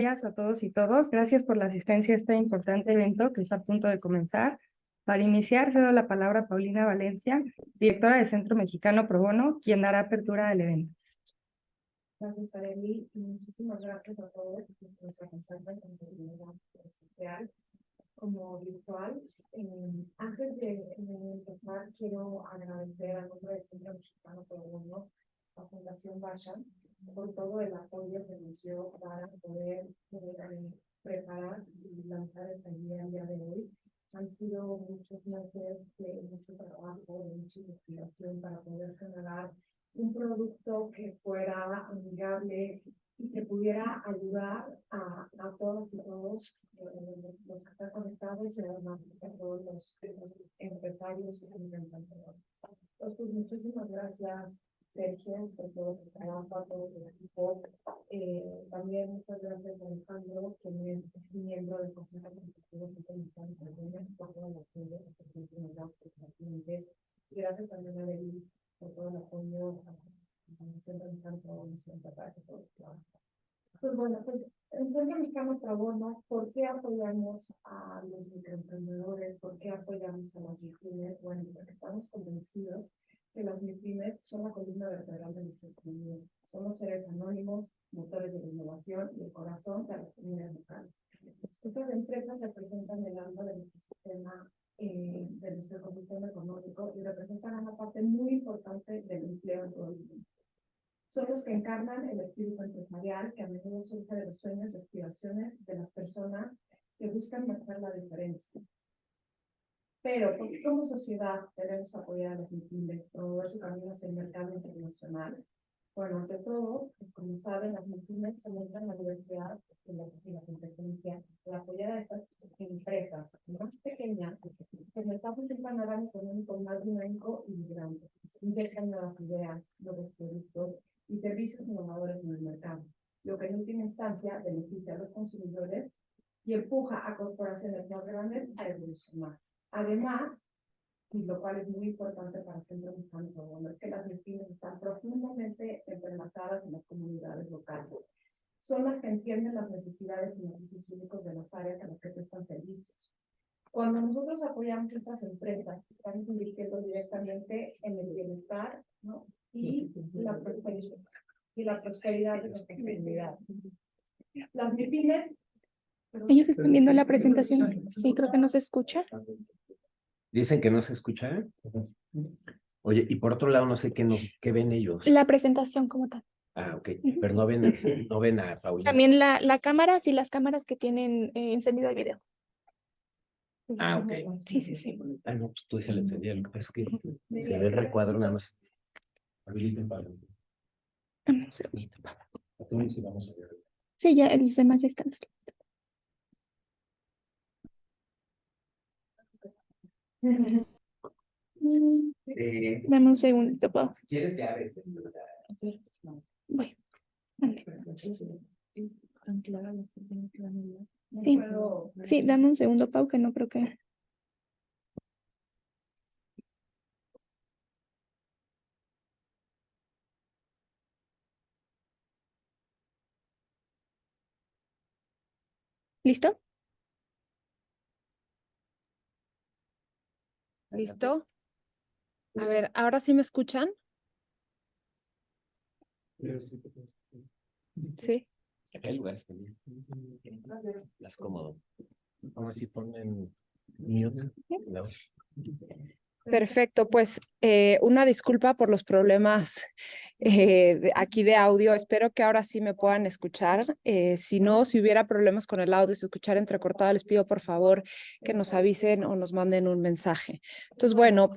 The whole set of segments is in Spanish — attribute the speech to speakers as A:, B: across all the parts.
A: Días a todos y todos. Gracias por la asistencia a este importante evento que está a punto de comenzar. Para iniciar, cedo la palabra a Paulina Valencia, directora del Centro Mexicano Pro Bono, quien dará apertura del evento.
B: Gracias, Arely, y muchísimas gracias a todos los que nos acompañan tanto de manera presencial como virtual. Antes de empezar, quiero agradecer al nombre del Centro Mexicano Pro Bono, la Fundación Basha, por todo el apoyo que nos dio para poder preparar y lanzar esta idea el día de hoy. Han sido muchos meses de mucho trabajo, de mucha investigación para poder generar un producto que fuera amigable y que pudiera ayudar a todas y todos los que están conectados y además a todos los empresarios y emprendedores. Pues muchísimas gracias, Sergio, por todo tu trabajo, a todo el equipo. También muchas gracias a Alejandro, quien es miembro del Consejo Consultivo Mexicano por todas las medidas que nos da constantemente. Gracias también a David por todo el apoyo al Centro Mexicano Pro Bono, siempre para hacer todo el trabajo. Pues bueno, pues el Centro Mexicano Pro Bono, ¿por qué apoyamos a los microemprendedores? ¿Por qué apoyamos a las MIPYMES? Bueno, porque estamos convencidos que las MIPYMES son la columna vertebral de nuestra economía. Somos seres anónimos, motores de la innovación y el corazón de las comunidades locales. Estas empresas representan el alma de nuestro sistema, de nuestro ecosistema económico, y representan una parte muy importante del empleo en todo el mundo. Son los que encarnan el espíritu empresarial que a menudo surge de los sueños y aspiraciones de las personas que buscan marcar la diferencia. Pero, ¿por qué como sociedad debemos apoyar a las MIPYMES, promover su camino hacia el mercado internacional? Bueno, ante todo, pues como saben, las MIPYMES fomentan la diversidad y la competencia, el apoyar a estas empresas más pequeñas que nos da un panorama económico más dinámico y vibrante, integran nuevas ideas, nuevos productos y servicios innovadores en el mercado, lo que en última instancia beneficia a los consumidores y empuja a corporaciones más grandes a evolucionar. Además, y lo cual es muy importante para el Centro Mexicano Pro Bono, es que las MIPYMES están profundamente entrelazadas en las comunidades locales. Son las que entienden las necesidades y beneficios únicos de las áreas a las que prestan servicios. Cuando nosotros apoyamos estas empresas, estamos invirtiendo directamente en el bienestar, ¿no? y la prosperidad de nuestra comunidad. Las MIPYMES.
C: Ellos están viendo la presentación. Sí, creo que no se escucha.
D: Dicen que no se escucha. Oye, y por otro lado, no sé qué ven ellos.
C: La presentación como tal.
D: Ah, ok. Pero no ven a Paulina.
C: También la cámara, sí, las cámaras que tienen encendido el video.
D: Ah, ok.
C: Sí, sí, sí.
D: Ah, no, pues tú déjale encendida. Lo que pasa es que se ve el recuadro nada más. Habiliten para.
C: Un segundito.
D: Vamos a ver.
C: Sí, ya los demás ya están. Dame un segundito, Pau.
D: Si quieres, ya ves.
C: Voy. Sí, sí, dame un segundo, Pau, que no creo que... ¿Listo?
E: ¿Listo? A ver, ¿ahora sí me escuchan? Sí.
D: Acá hay lugares también. Las cómodo. Ahora sí ponen mute. No.
E: Perfecto, pues una disculpa por los problemas aquí de audio. Espero que ahora sí me puedan escuchar. Si no, si hubiera problemas con el audio, si escuchar entrecortado, les pido por favor que nos avisen o nos manden un mensaje. Entonces, bueno,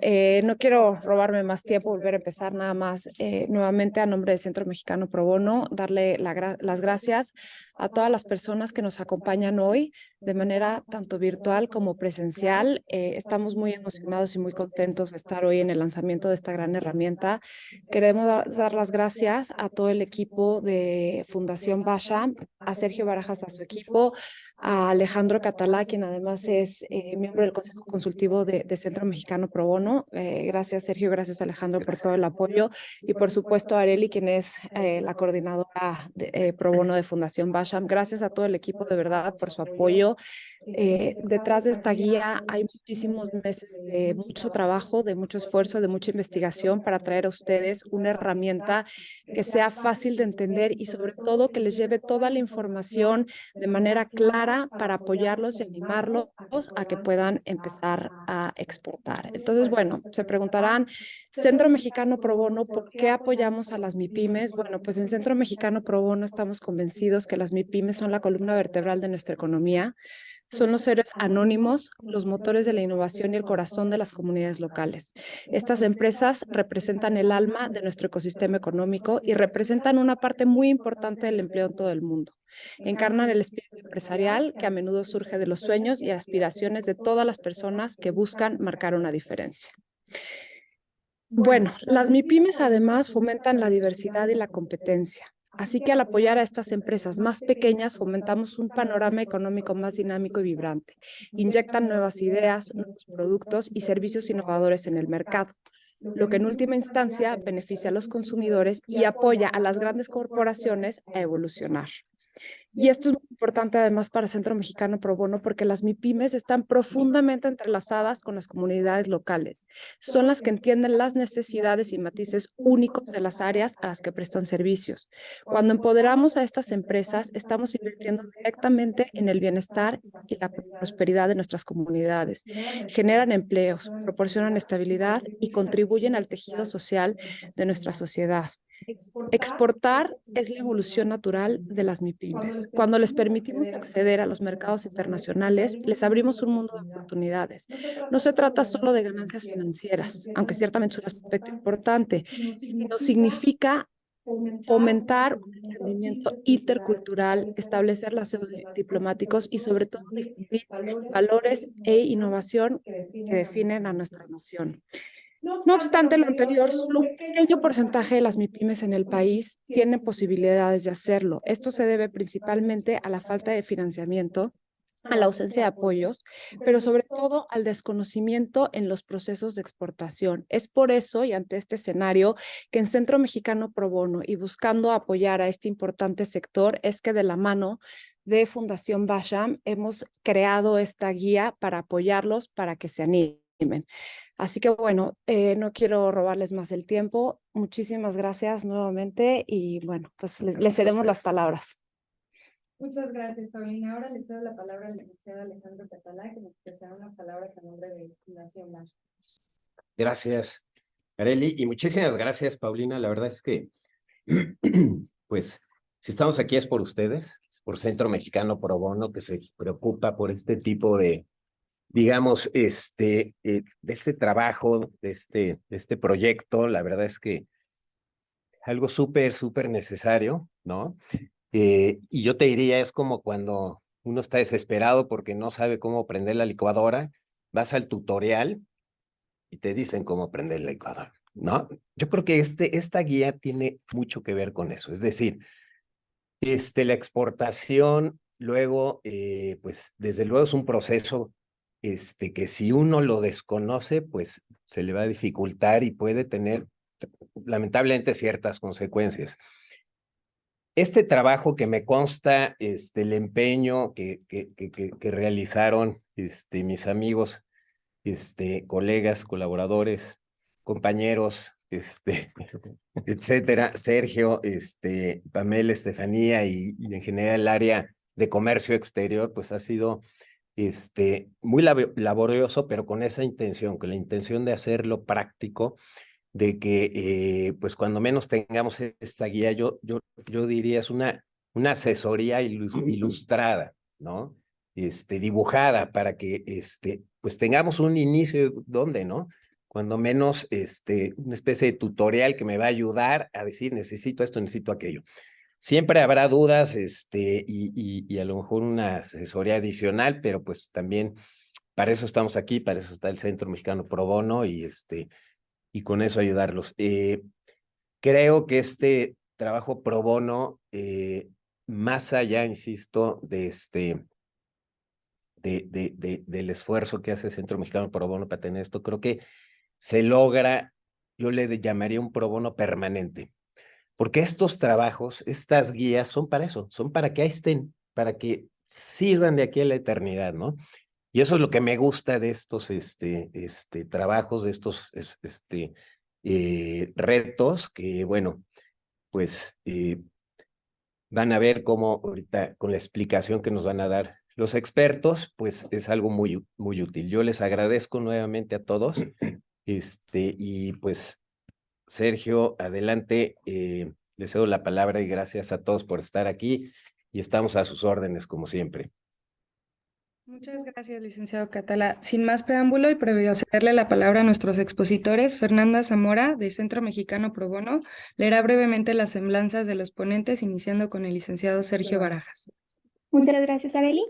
E: no quiero robarme más tiempo, volver a empezar nada más nuevamente a nombre del Centro Mexicano Pro Bono, darle las gracias a todas las personas que nos acompañan hoy de manera tanto virtual como presencial. Estamos muy emocionados y muy contentos de estar hoy en el lanzamiento de esta gran herramienta. Queremos dar las gracias a todo el equipo de Fundación Basha, a Sergio Barajas, a su equipo, a Alejandro Catalá, quien además es miembro del Consejo Consultivo de Centro Mexicano Pro Bono. Gracias, Sergio, gracias, Alejandro, por todo el apoyo. Y por supuesto, a Areli, quien es la coordinadora Pro Bono de Fundación Basham. Gracias a todo el equipo, de verdad, por su apoyo. Detrás de esta guía hay muchísimos meses de mucho trabajo, de mucho esfuerzo, de mucha investigación para traer a ustedes una herramienta que sea fácil de entender y sobre todo que les lleve toda la información de manera clara para apoyarlos y animarlos a que puedan empezar a exportar. Entonces, bueno, se preguntarán, Centro Mexicano Pro Bono, ¿por qué apoyamos a las MIPYMES? Bueno, pues en Centro Mexicano Pro Bono estamos convencidos que las MIPYMES son la columna vertebral de nuestra economía. Son los héroes anónimos, los motores de la innovación y el corazón de las comunidades locales. Estas empresas representan el alma de nuestro ecosistema económico y representan una parte muy importante del empleo en todo el mundo. Encarnan el espíritu empresarial que a menudo surge de los sueños y aspiraciones de todas las personas que buscan marcar una diferencia. Bueno, las MIPYMES además fomentan la diversidad y la competencia. Así que al apoyar a estas empresas más pequeñas, fomentamos un panorama económico más dinámico y vibrante. Inyectan nuevas ideas, nuevos productos y servicios innovadores en el mercado, lo que en última instancia beneficia a los consumidores y apoya a las grandes corporaciones a evolucionar. Y esto es muy importante además para Centro Mexicano Pro Bono porque las MIPYMES están profundamente entrelazadas con las comunidades locales. Son las que entienden las necesidades y matices únicos de las áreas a las que prestan servicios. Cuando empoderamos a estas empresas, estamos invirtiendo directamente en el bienestar y la prosperidad de nuestras comunidades. Generan empleos, proporcionan estabilidad y contribuyen al tejido social de nuestra sociedad. Exportar es la evolución natural de las MIPYMES. Cuando les permitimos acceder a los mercados internacionales, les abrimos un mundo de oportunidades. No se trata solo de ganancias financieras, aunque ciertamente es un aspecto importante, sino significa fomentar un entendimiento intercultural, establecer lazos diplomáticos y sobre todo difundir valores e innovación que definen a nuestra nación. No obstante lo anterior, solo un pequeño porcentaje de las MIPYMES en el país tienen posibilidades de hacerlo. Esto se debe principalmente a la falta de financiamiento, a la ausencia de apoyos, pero sobre todo al desconocimiento en los procesos de exportación. Es por eso y ante este escenario que en Centro Mexicano Pro Bono y buscando apoyar a este importante sector es que de la mano de Fundación Basham hemos creado esta guía para apoyarlos para que se animen. Así que bueno, no quiero robarles más el tiempo. Muchísimas gracias nuevamente y bueno, pues les cedemos las palabras.
A: Muchas gracias, Paulina. Ahora le cedo la palabra al licenciado Alejandro Catalá, que nos expresará unas palabras a nombre de Fundación Basham.
F: Gracias, Areli, y muchísimas gracias, Paulina. La verdad es que, pues, si estamos aquí es por ustedes, por Centro Mexicano Pro Bono, que se preocupa por este tipo de, digamos, de este trabajo, de este proyecto. La verdad es que algo súper necesario, ¿no? Y yo te diría, es como cuando uno está desesperado porque no sabe cómo prender la licuadora, vas al tutorial y te dicen cómo prender la licuadora, ¿no? Yo creo que esta guía tiene mucho que ver con eso. Es decir, la exportación, luego, pues, desde luego es un proceso que si uno lo desconoce, pues se le va a dificultar y puede tener, lamentablemente, ciertas consecuencias. Este trabajo que me consta, el empeño que realizaron mis amigos, colegas, colaboradores, compañeros, etcétera, Sergio, Pamela, Estefanía y en general el área de comercio exterior, pues ha sido muy laborioso, pero con esa intención, con la intención de hacerlo práctico, de que pues cuando menos tengamos esta guía, yo diría es una asesoría ilustrada, ¿no? Dibujada para que pues tengamos un inicio donde, ¿no? Cuando menos una especie de tutorial que me va a ayudar a decir necesito esto, necesito aquello. Siempre habrá dudas y a lo mejor una asesoría adicional, pero pues también para eso estamos aquí, para eso está el Centro Mexicano Pro Bono y con eso ayudarlos. Creo que este trabajo pro bono, más allá, insisto, de del esfuerzo que hace Centro Mexicano Pro Bono para tener esto. Creo que se logra, yo le llamaría un pro bono permanente, porque estos trabajos, estas guías son para eso, son para que ahí estén, para que sirvan de aquí a la eternidad, ¿no? Y eso es lo que me gusta de estos trabajos, de estos retos, que bueno, pues van a ver cómo ahorita con la explicación que nos van a dar los expertos, pues es algo muy, muy útil. Yo les agradezco nuevamente a todos. Y pues, Sergio, adelante, le cedo la palabra y gracias a todos por estar aquí y estamos a sus órdenes como siempre.
A: Muchas gracias, licenciado Catala. Sin más preámbulo y previo cederle la palabra a nuestros expositores, Fernanda Zamora, de Centro Mexicano Pro Bono, leerá brevemente las semblanzas de los ponentes, iniciando con el licenciado Sergio Barajas.
C: Muchas gracias, Arely.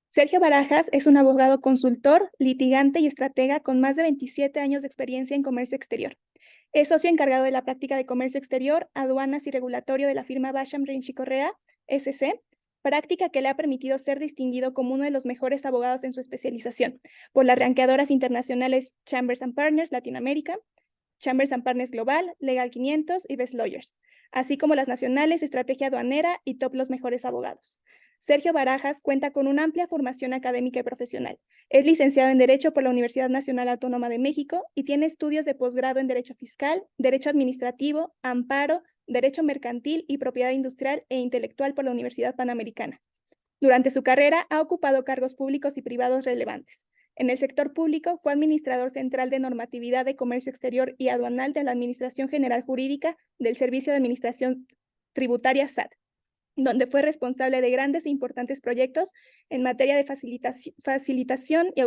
C: Sergio Barajas es un abogado consultor, litigante y estratega con más de 27 años de experiencia en comercio exterior. Es socio encargado de la práctica de comercio exterior, aduanas y regulatorio de la firma Basham Rinchi Correa, SC, práctica que le ha permitido ser distinguido como uno de los mejores abogados en su especialización por las ranqueadoras internacionales Chambers & Partners Latinoamérica, Chambers & Partners Global, Legal 500 y Best Lawyers, así como las nacionales Estrategia Aduanera y Top Los Mejores Abogados. Sergio Barajas cuenta con una amplia formación académica y profesional. Es licenciado en Derecho por la Universidad Nacional Autónoma de México y tiene estudios de posgrado en Derecho Fiscal, Derecho Administrativo, Amparo, Derecho Mercantil y Propiedad Industrial e Intelectual por la Universidad Panamericana. Durante su carrera ha ocupado cargos públicos y privados relevantes. En el sector público fue administrador central de normatividad de comercio exterior y aduanal de la Administración General Jurídica del Servicio de Administración Tributaria SAT, donde fue responsable de grandes e importantes proyectos en materia de facilitación y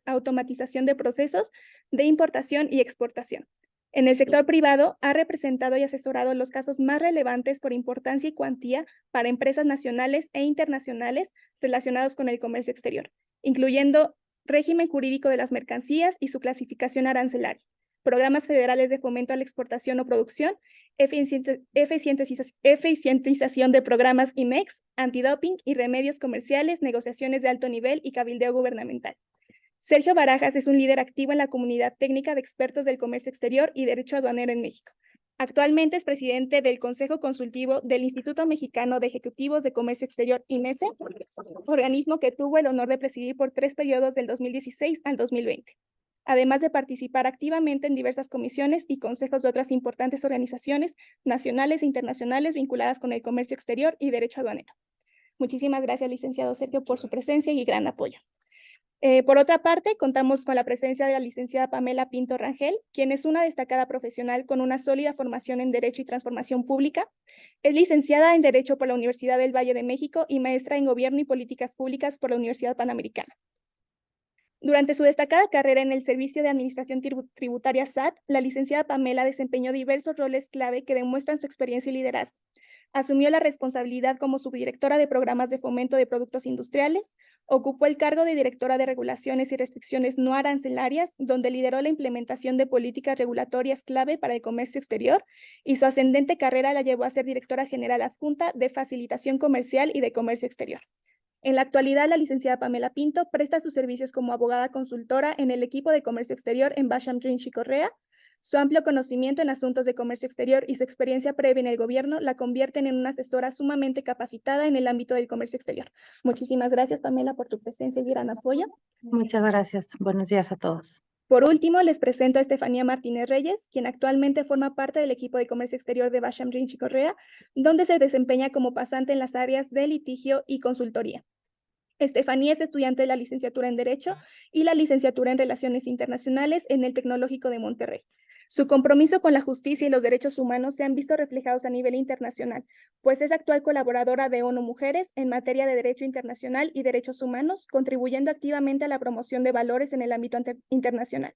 C: automatización de procesos de importación y exportación. En el sector privado, ha representado y asesorado los casos más relevantes por importancia y cuantía para empresas nacionales e internacionales relacionados con el comercio exterior, incluyendo régimen jurídico de las mercancías y su clasificación arancelaria, programas federales de fomento a la exportación o producción, eficientización de programas IMEX, antidoping y remedios comerciales, negociaciones de alto nivel y cabildeo gubernamental. Sergio Barajas es un líder activo en la comunidad técnica de expertos del comercio exterior y derecho aduanero en México. Actualmente es presidente del Consejo Consultivo del Instituto Mexicano de Ejecutivos de Comercio Exterior, IMESE, organismo que tuvo el honor de presidir por 3 periodos del 2016 al 2020. Además de participar activamente en diversas comisiones y consejos de otras importantes organizaciones nacionales e internacionales vinculadas con el comercio exterior y derecho aduanero. Muchísimas gracias, licenciado Sergio, por su presencia y gran apoyo. Por otra parte, contamos con la presencia de la licenciada Pamela Pinto Rangel, quien es una destacada profesional con una sólida formación en Derecho y Transformación Pública. Es licenciada en Derecho por la Universidad del Valle de México y maestra en Gobierno y Políticas Públicas por la Universidad Panamericana. Durante su destacada carrera en el Servicio de Administración Tributaria SAT, la licenciada Pamela desempeñó diversos roles clave que demuestran su experiencia y liderazgo. Asumió la responsabilidad como subdirectora de programas de fomento de productos industriales, ocupó el cargo de directora de regulaciones y restricciones no arancelarias, donde lideró la implementación de políticas regulatorias clave para el comercio exterior, y su ascendente carrera la llevó a ser directora general adjunta de facilitación comercial y de comercio exterior. En la actualidad, la licenciada Pamela Pinto presta sus servicios como abogada consultora en el equipo de comercio exterior en Basham Rinchi Correa. Su amplio conocimiento en asuntos de comercio exterior y su experiencia previa en el gobierno la convierten en una asesora sumamente capacitada en el ámbito del comercio exterior. Muchísimas gracias, Pamela, por tu presencia y gran apoyo.
G: Muchas gracias. Buenos días a todos.
C: Por último, les presento a Estefanía Martínez Reyes, quien actualmente forma parte del equipo de comercio exterior de Basham Rinchi Correa, donde se desempeña como pasante en las áreas de litigio y consultoría. Estefanía es estudiante de la licenciatura en Derecho y la licenciatura en Relaciones Internacionales en el Tecnológico de Monterrey. Su compromiso con la justicia y los derechos humanos se han visto reflejados a nivel internacional, pues es actual colaboradora de ONU Mujeres en materia de derecho internacional y derechos humanos, contribuyendo activamente a la promoción de valores en el ámbito internacional.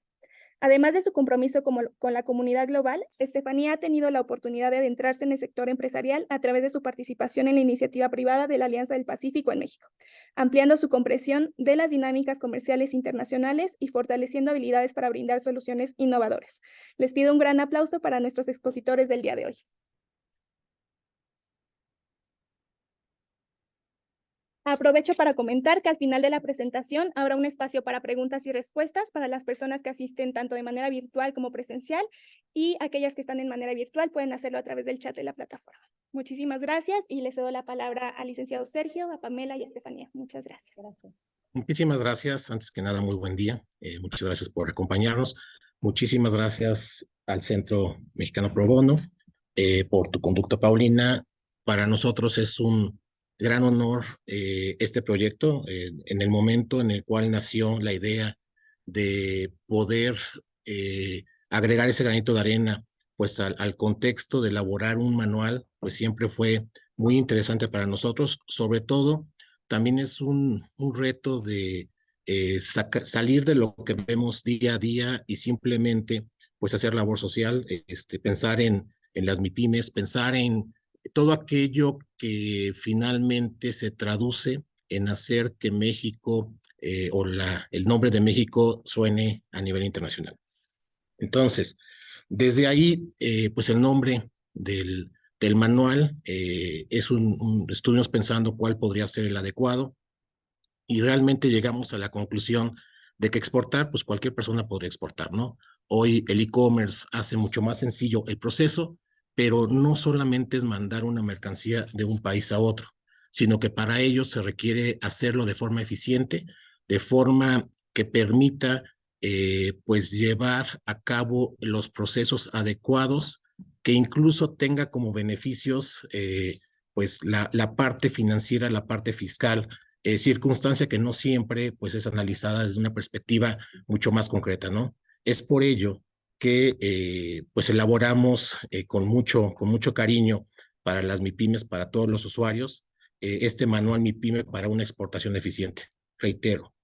C: Además de su compromiso con la comunidad global, Estefanía ha tenido la oportunidad de adentrarse en el sector empresarial a través de su participación en la iniciativa privada de la Alianza del Pacífico en México, ampliando su comprensión de las dinámicas comerciales internacionales y fortaleciendo habilidades para brindar soluciones innovadoras. Les pido un gran aplauso para nuestros expositores del día de hoy. Aprovecho para comentar que al final de la presentación habrá un espacio para preguntas y respuestas para las personas que asisten tanto de manera virtual como presencial, y aquellas que están en manera virtual pueden hacerlo a través del chat de la plataforma. Muchísimas gracias y les cedo la palabra al licenciado Sergio, a Pamela y a Estefanía. Muchas gracias.
D: Muchísimas gracias. Antes que nada, muy buen día. Muchas gracias por acompañarnos. Muchísimas gracias al Centro Mexicano Pro Bono por tu conducta, Paulina. Para nosotros es un gran honor este proyecto, en el momento en el cual nació la idea de poder agregar ese granito de arena pues al contexto de elaborar un manual, pues siempre fue muy interesante para nosotros. Sobre todo también es un reto de salir de lo que vemos día a día y simplemente pues hacer labor social, pensar en las MIPYMES, pensar en todo aquello que finalmente se traduce en hacer que México el nombre de México suene a nivel internacional. Entonces, desde ahí, pues el nombre del manual estuvimos pensando cuál podría ser el adecuado y realmente llegamos a la conclusión de que exportar, pues cualquier persona podría exportar, ¿no? Hoy el e-commerce hace mucho más sencillo el proceso, pero no solamente es mandar una mercancía de un país a otro, sino que para ello se requiere hacerlo de forma eficiente, de forma que permita pues llevar a cabo los procesos adecuados, que incluso tenga como beneficios pues la parte financiera, la parte fiscal, circunstancia que no siempre pues es analizada desde una perspectiva mucho más concreta, ¿no? Es por ello que pues elaboramos con mucho cariño para las MIPYMES, para todos los usuarios, este manual MIPYME para una exportación eficiente. Reitero,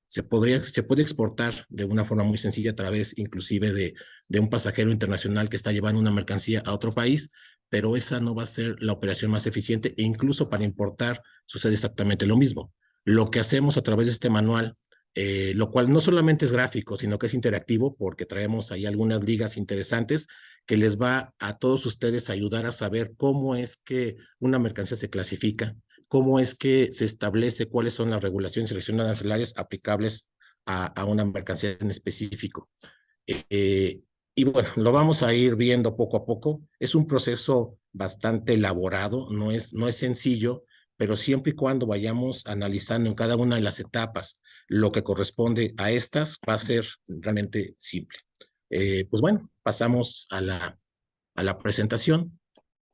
D: se puede exportar de una forma muy sencilla a través inclusive de un pasajero internacional que está llevando una mercancía a otro país, pero esa no va a ser la operación más eficiente, e incluso para importar sucede exactamente lo mismo. Lo que hacemos a través de este manual, lo cual no solamente es gráfico, sino que es interactivo, porque traemos ahí algunas ligas interesantes que les va a todos ustedes a ayudar a saber cómo es que una mercancía se clasifica, cómo es que se establece cuáles son las regulaciones y restricciones arancelarias aplicables a una mercancía en específico. Y bueno, lo vamos a ir viendo poco a poco. Es un proceso bastante elaborado, no es sencillo, pero siempre y cuando vayamos analizando en cada una de las etapas lo que corresponde a estas, va a ser realmente simple. Pues bueno, pasamos a la presentación.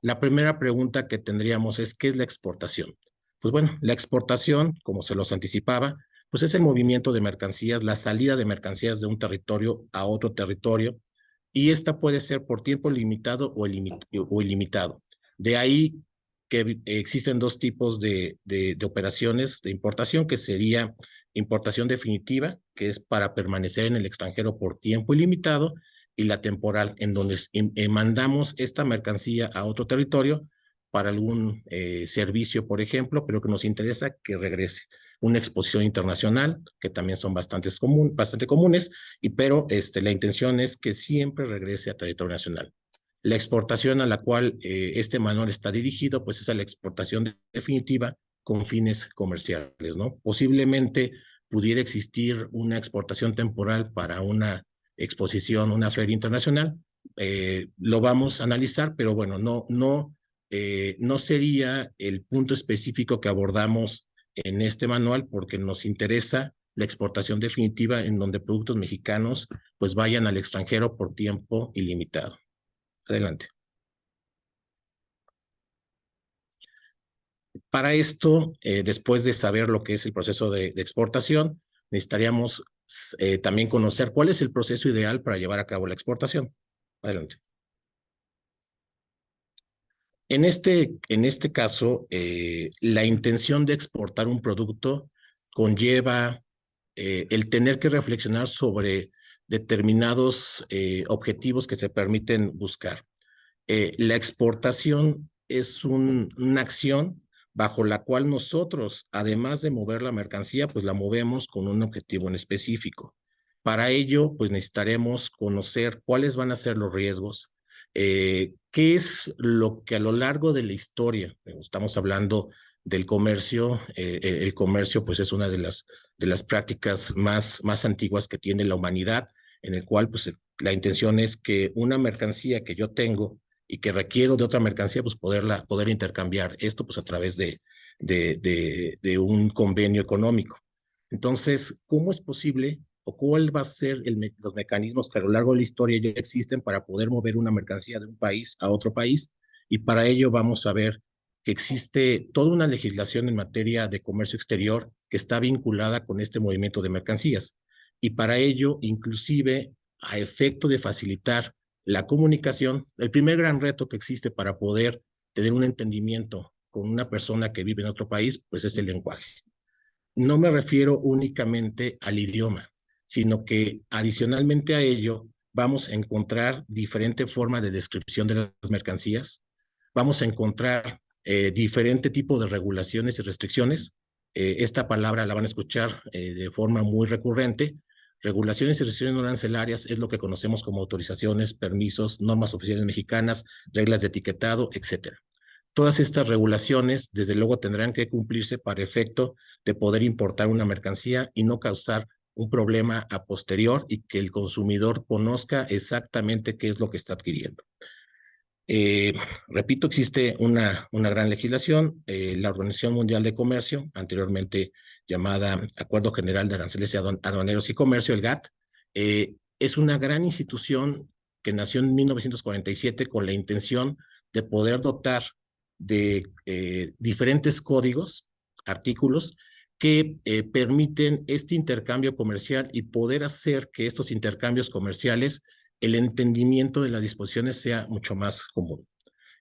D: La primera pregunta que tendríamos es, ¿qué es la exportación? Pues bueno, la exportación, como se los anticipaba, pues es el movimiento de mercancías, la salida de mercancías de un territorio a otro territorio, y esta puede ser por tiempo limitado o ilimitado. De ahí que existen dos tipos de operaciones de importación, que sería importación definitiva, que es para permanecer en el extranjero por tiempo ilimitado, y la temporal, en donde mandamos esta mercancía a otro territorio para algún servicio, por ejemplo, pero que nos interesa que regrese. Una exposición internacional, que también son bastante comunes, pero la intención es que siempre regrese a territorio nacional. La exportación a la cual este manual está dirigido, pues es a la exportación definitiva con fines comerciales, ¿no? Posiblemente pudiera existir una exportación temporal para una exposición, una feria internacional. Lo vamos a analizar, pero bueno, no sería el punto específico que abordamos en este manual, porque nos interesa la exportación definitiva en donde productos mexicanos pues vayan al extranjero por tiempo ilimitado. Adelante. Para esto, después de saber lo que es el proceso de exportación, necesitaríamos también conocer cuál es el proceso ideal para llevar a cabo la exportación. Adelante. En este caso, la intención de exportar un producto conlleva el tener que reflexionar sobre determinados objetivos que se permiten buscar. La exportación es una acción bajo la cual nosotros, además de mover la mercancía, pues la movemos con un objetivo en específico. Para ello, pues necesitaremos conocer cuáles van a ser los riesgos, qué es lo que a lo largo de la historia, estamos hablando del comercio. El comercio pues es una de las prácticas más antiguas que tiene la humanidad, en el cual pues la intención es que una mercancía que yo tengo y que requiero de otra mercancía, pues poder intercambiar esto pues a través de un convenio económico. Entonces, ¿cómo es posible o cuál va a ser los mecanismos que a lo largo de la historia ya existen para poder mover una mercancía de un país a otro país? Y para ello vamos a ver que existe toda una legislación en materia de comercio exterior que está vinculada con este movimiento de mercancías. Y para ello, inclusive, a efecto de facilitar la comunicación, el primer gran reto que existe para poder tener un entendimiento con una persona que vive en otro país, pues es el lenguaje. No me refiero únicamente al idioma, sino que adicionalmente a ello vamos a encontrar diferente forma de descripción de las mercancías, vamos a encontrar diferente tipo de regulaciones y restricciones. Esta palabra la van a escuchar de forma muy recurrente. Regulaciones y restricciones no arancelarias es lo que conocemos como autorizaciones, permisos, normas oficiales mexicanas, reglas de etiquetado, etcétera. Todas estas regulaciones, desde luego, tendrán que cumplirse para efecto de poder importar una mercancía y no causar un problema a posterior y que el consumidor conozca exactamente qué es lo que está adquiriendo. Repito, existe una gran legislación, la Organización Mundial de Comercio, anteriormente llamada Acuerdo General de Aranceles Aduaneros y Comercio, el GATT, es una gran institución que nació en 1947 con la intención de poder dotar de diferentes códigos, artículos, que permiten este intercambio comercial y poder hacer que estos intercambios comerciales, el entendimiento de las disposiciones sea mucho más común.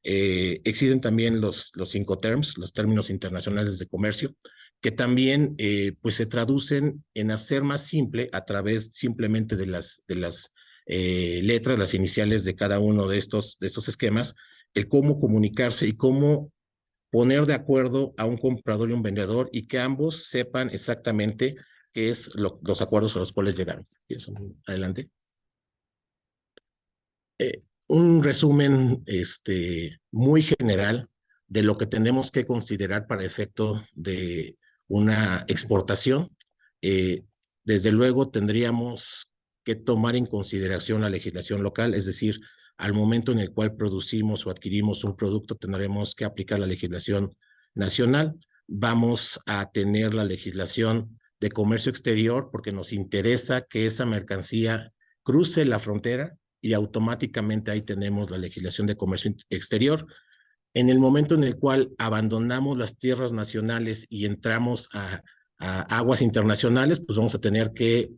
D: Existen también los Incoterms, los términos internacionales de comercio, que también pues se traducen en hacer más simple a través simplemente de las letras, las iniciales de cada uno de estos esquemas, el cómo comunicarse y cómo poner de acuerdo a un comprador y un vendedor y que ambos sepan exactamente qué es los acuerdos a los cuales llegaron. Adelante. Un resumen muy general de lo que tenemos que considerar para efecto de una exportación. Desde luego tendríamos que tomar en consideración la legislación local, es decir, al momento en el cual producimos o adquirimos un producto tendremos que aplicar la legislación nacional. Vamos a tener la legislación de comercio exterior porque nos interesa que esa mercancía cruce la frontera y automáticamente ahí tenemos la legislación de comercio exterior. En el momento en el cual abandonamos las tierras nacionales y entramos a aguas internacionales, pues vamos a tener que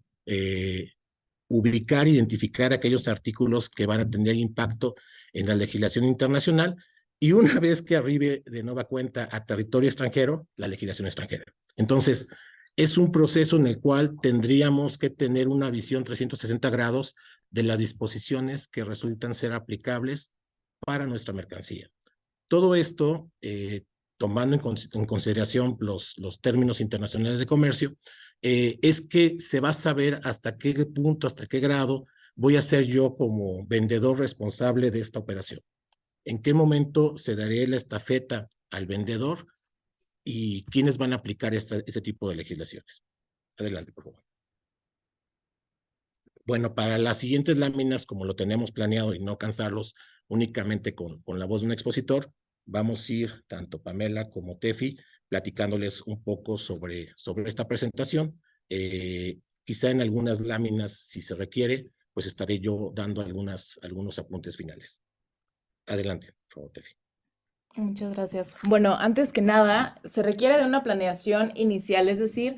D: ubicar, identificar aquellos artículos que van a tener impacto en la legislación internacional y una vez que arribe de nueva cuenta a territorio extranjero, la legislación extranjera. Entonces, es un proceso en el cual tendríamos que tener una visión 360 grados de las disposiciones que resultan ser aplicables para nuestra mercancía. Todo esto, tomando en consideración los términos internacionales de comercio, es que se va a saber hasta qué punto, hasta qué grado voy a ser yo como vendedor responsable de esta operación. En qué momento se daré la estafeta al vendedor y quiénes van a aplicar ese tipo de legislaciones. Adelante, por favor. Bueno, para las siguientes láminas, como lo tenemos planeado y no cansarlos únicamente con la voz de un expositor, vamos a ir, tanto Pamela como Tefi, platicándoles un poco sobre esta presentación. Quizá en algunas láminas, si se requiere, pues estaré yo dando algunos apuntes finales. Adelante, por favor, Tefi.
H: Muchas gracias. Bueno, antes que nada, se requiere de una planeación inicial, es decir,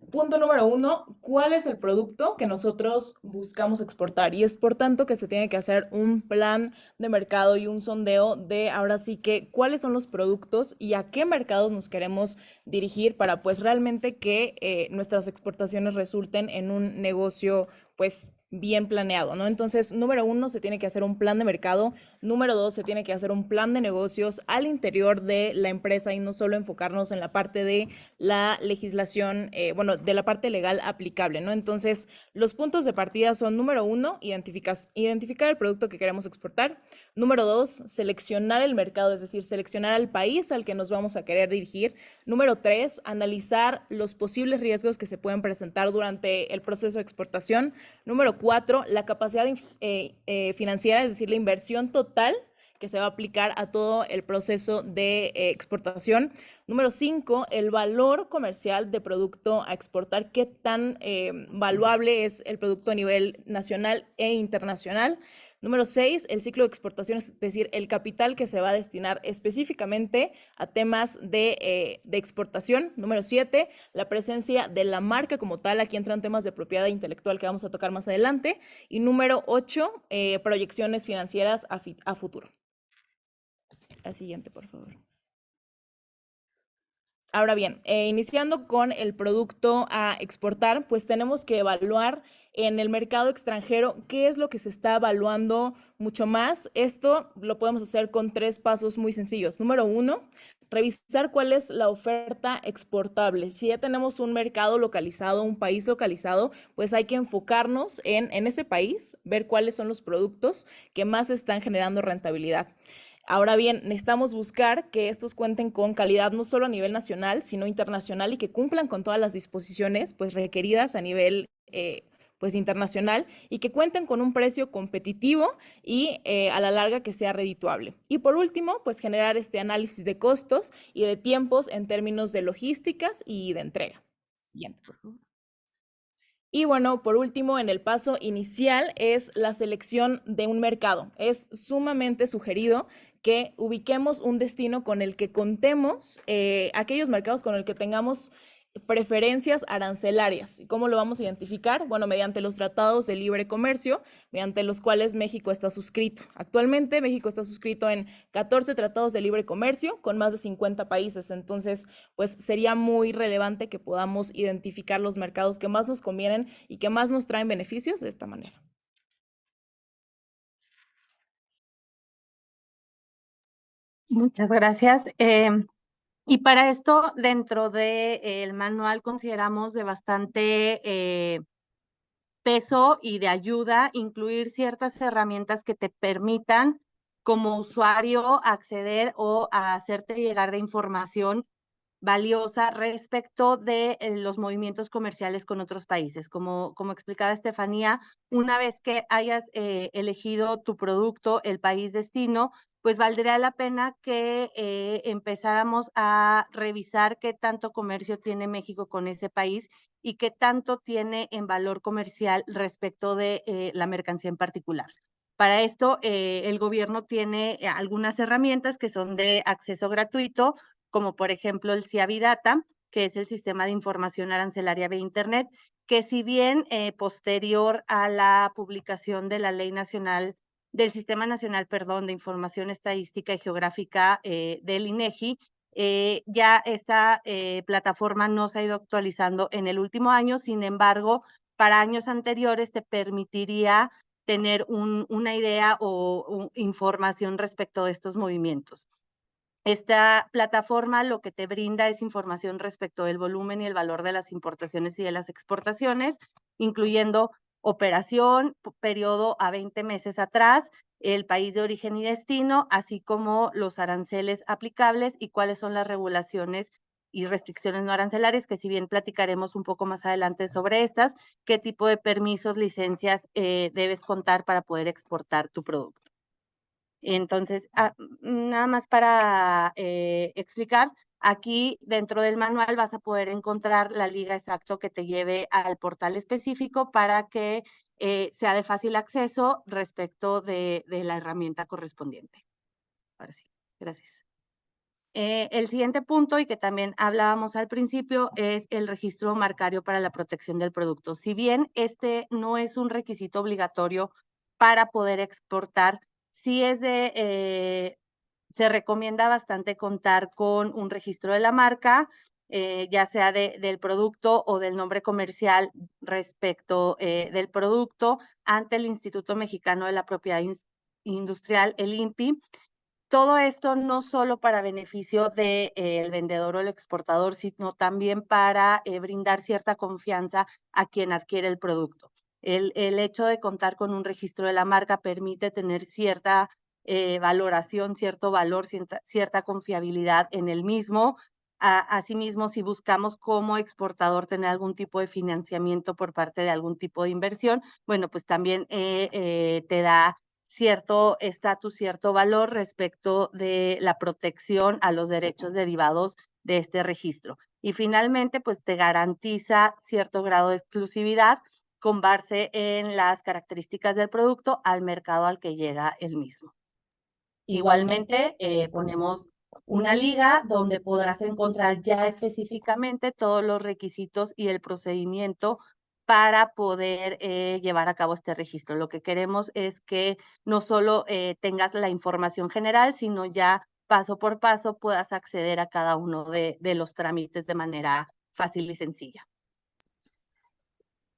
H: punto número 1, ¿cuál es el producto que nosotros buscamos exportar? Y es por tanto que se tiene que hacer un plan de mercado y un sondeo de ahora sí que cuáles son los productos y a qué mercados nos queremos dirigir para pues realmente que nuestras exportaciones resulten en un negocio pues bien planeado, ¿no? Entonces, número 1, se tiene que hacer un plan de mercado. Número 2, se tiene que hacer un plan de negocios al interior de la empresa y no solo enfocarnos en la parte de la legislación, bueno, de la parte legal aplicable, ¿no? Entonces, los puntos de partida son, número 1, identificar el producto que queremos exportar. Número 2, seleccionar el mercado, es decir, seleccionar al país al que nos vamos a querer dirigir. Número 3, analizar los posibles riesgos que se pueden presentar durante el proceso de exportación. Número 4, la capacidad financiera, es decir, la inversión total que se va a aplicar a todo el proceso de exportación. Número 5, el valor comercial de producto a exportar, qué tan valuable es el producto a nivel nacional e internacional. Número 6, el ciclo de exportación, es decir, el capital que se va a destinar específicamente a temas de exportación. Número 7, la presencia de la marca como tal. Aquí entran temas de propiedad intelectual que vamos a tocar más adelante. Y número 8, proyecciones financieras a futuro. La siguiente, por favor. Ahora bien, iniciando con el producto a exportar, pues tenemos que evaluar en el mercado extranjero qué es lo que se está evaluando mucho más. Esto lo podemos hacer con 3 pasos muy sencillos. Número 1, revisar cuál es la oferta exportable. Si ya tenemos un mercado localizado, un país localizado, pues hay que enfocarnos en ese país, ver cuáles son los productos que más están generando rentabilidad. Ahora bien, necesitamos buscar que estos cuenten con calidad no solo a nivel nacional, sino internacional y que cumplan con todas las disposiciones pues, requeridas a nivel pues, internacional y que cuenten con un precio competitivo y a la larga que sea redituable. Y por último, pues generar este análisis de costos y de tiempos en términos de logísticas y de entrega. Siguiente, por favor. Y bueno, por último, en el paso inicial es la selección de un mercado. Es sumamente sugerido que ubiquemos un destino con el que contemos, aquellos mercados con el que tengamos preferencias arancelarias. ¿Cómo lo vamos a identificar? Bueno, mediante los tratados de libre comercio, mediante los cuales México está suscrito. Actualmente México está suscrito en 14 tratados de libre comercio con más de 50 países. Entonces, pues sería muy relevante que podamos identificar los mercados que más nos convienen y que más nos traen beneficios de esta manera.
G: Muchas gracias. Y para esto, dentro del manual consideramos de bastante peso y de ayuda incluir ciertas herramientas que te permitan como usuario acceder o a hacerte llegar de información valiosa respecto de los movimientos comerciales con otros países. Como explicaba Estefanía, una vez que hayas elegido tu producto, el país destino, pues valdría la pena que empezáramos a revisar qué tanto comercio tiene México con ese país y qué tanto tiene en valor comercial respecto de la mercancía en particular. Para esto, el gobierno tiene algunas herramientas que son de acceso gratuito, como por ejemplo el CIAVIDATA, que es el Sistema de Información Arancelaria vía Internet, que si bien posterior a la publicación de la Ley Nacional, del Sistema Nacional, perdón, de Información Estadística y Geográfica del INEGI, ya esta plataforma no se ha ido actualizando en el último año. Sin embargo, para años anteriores te permitiría tener una idea o información respecto de estos movimientos. Esta plataforma lo que te brinda es información respecto del volumen y el valor de las importaciones y de las exportaciones, incluyendo operación, periodo a 20 meses atrás, el país de origen y destino, así como los aranceles aplicables y cuáles son las regulaciones y restricciones no arancelarias, que si bien platicaremos un poco más adelante sobre estas, qué tipo de permisos, licencias debes contar para poder exportar tu producto. Entonces, nada más para explicar, aquí dentro del manual vas a poder encontrar la liga exacto que te lleve al portal específico para que sea de fácil acceso respecto de la herramienta correspondiente. Ahora sí, gracias. El siguiente punto, y que también hablábamos al principio, es el registro marcario para la protección del producto. Si bien este no es un requisito obligatorio para poder exportar, sí se recomienda bastante contar con un registro de la marca ya sea del producto o del nombre comercial respecto del producto ante el Instituto Mexicano de la Propiedad Industrial, el INPI. Todo esto no solo para beneficio del vendedor o el exportador, sino también para brindar cierta confianza a quien adquiere el producto. El hecho de contar con un registro de la marca permite tener cierta valoración, cierto valor, cierta confiabilidad en el mismo. Asimismo, si buscamos como exportador tener algún tipo de financiamiento por parte de algún tipo de inversión, bueno, pues también te da cierto estatus, cierto valor respecto de la protección a los derechos derivados de este registro. Y finalmente, pues te garantiza cierto grado de exclusividad con base en las características del producto al mercado al que llega el mismo. Igualmente, ponemos una liga donde podrás encontrar ya específicamente todos los requisitos y el procedimiento para poder llevar a cabo este registro. Lo que queremos es que no solo tengas la información general, sino ya paso por paso puedas acceder a cada uno de los trámites de manera fácil y sencilla.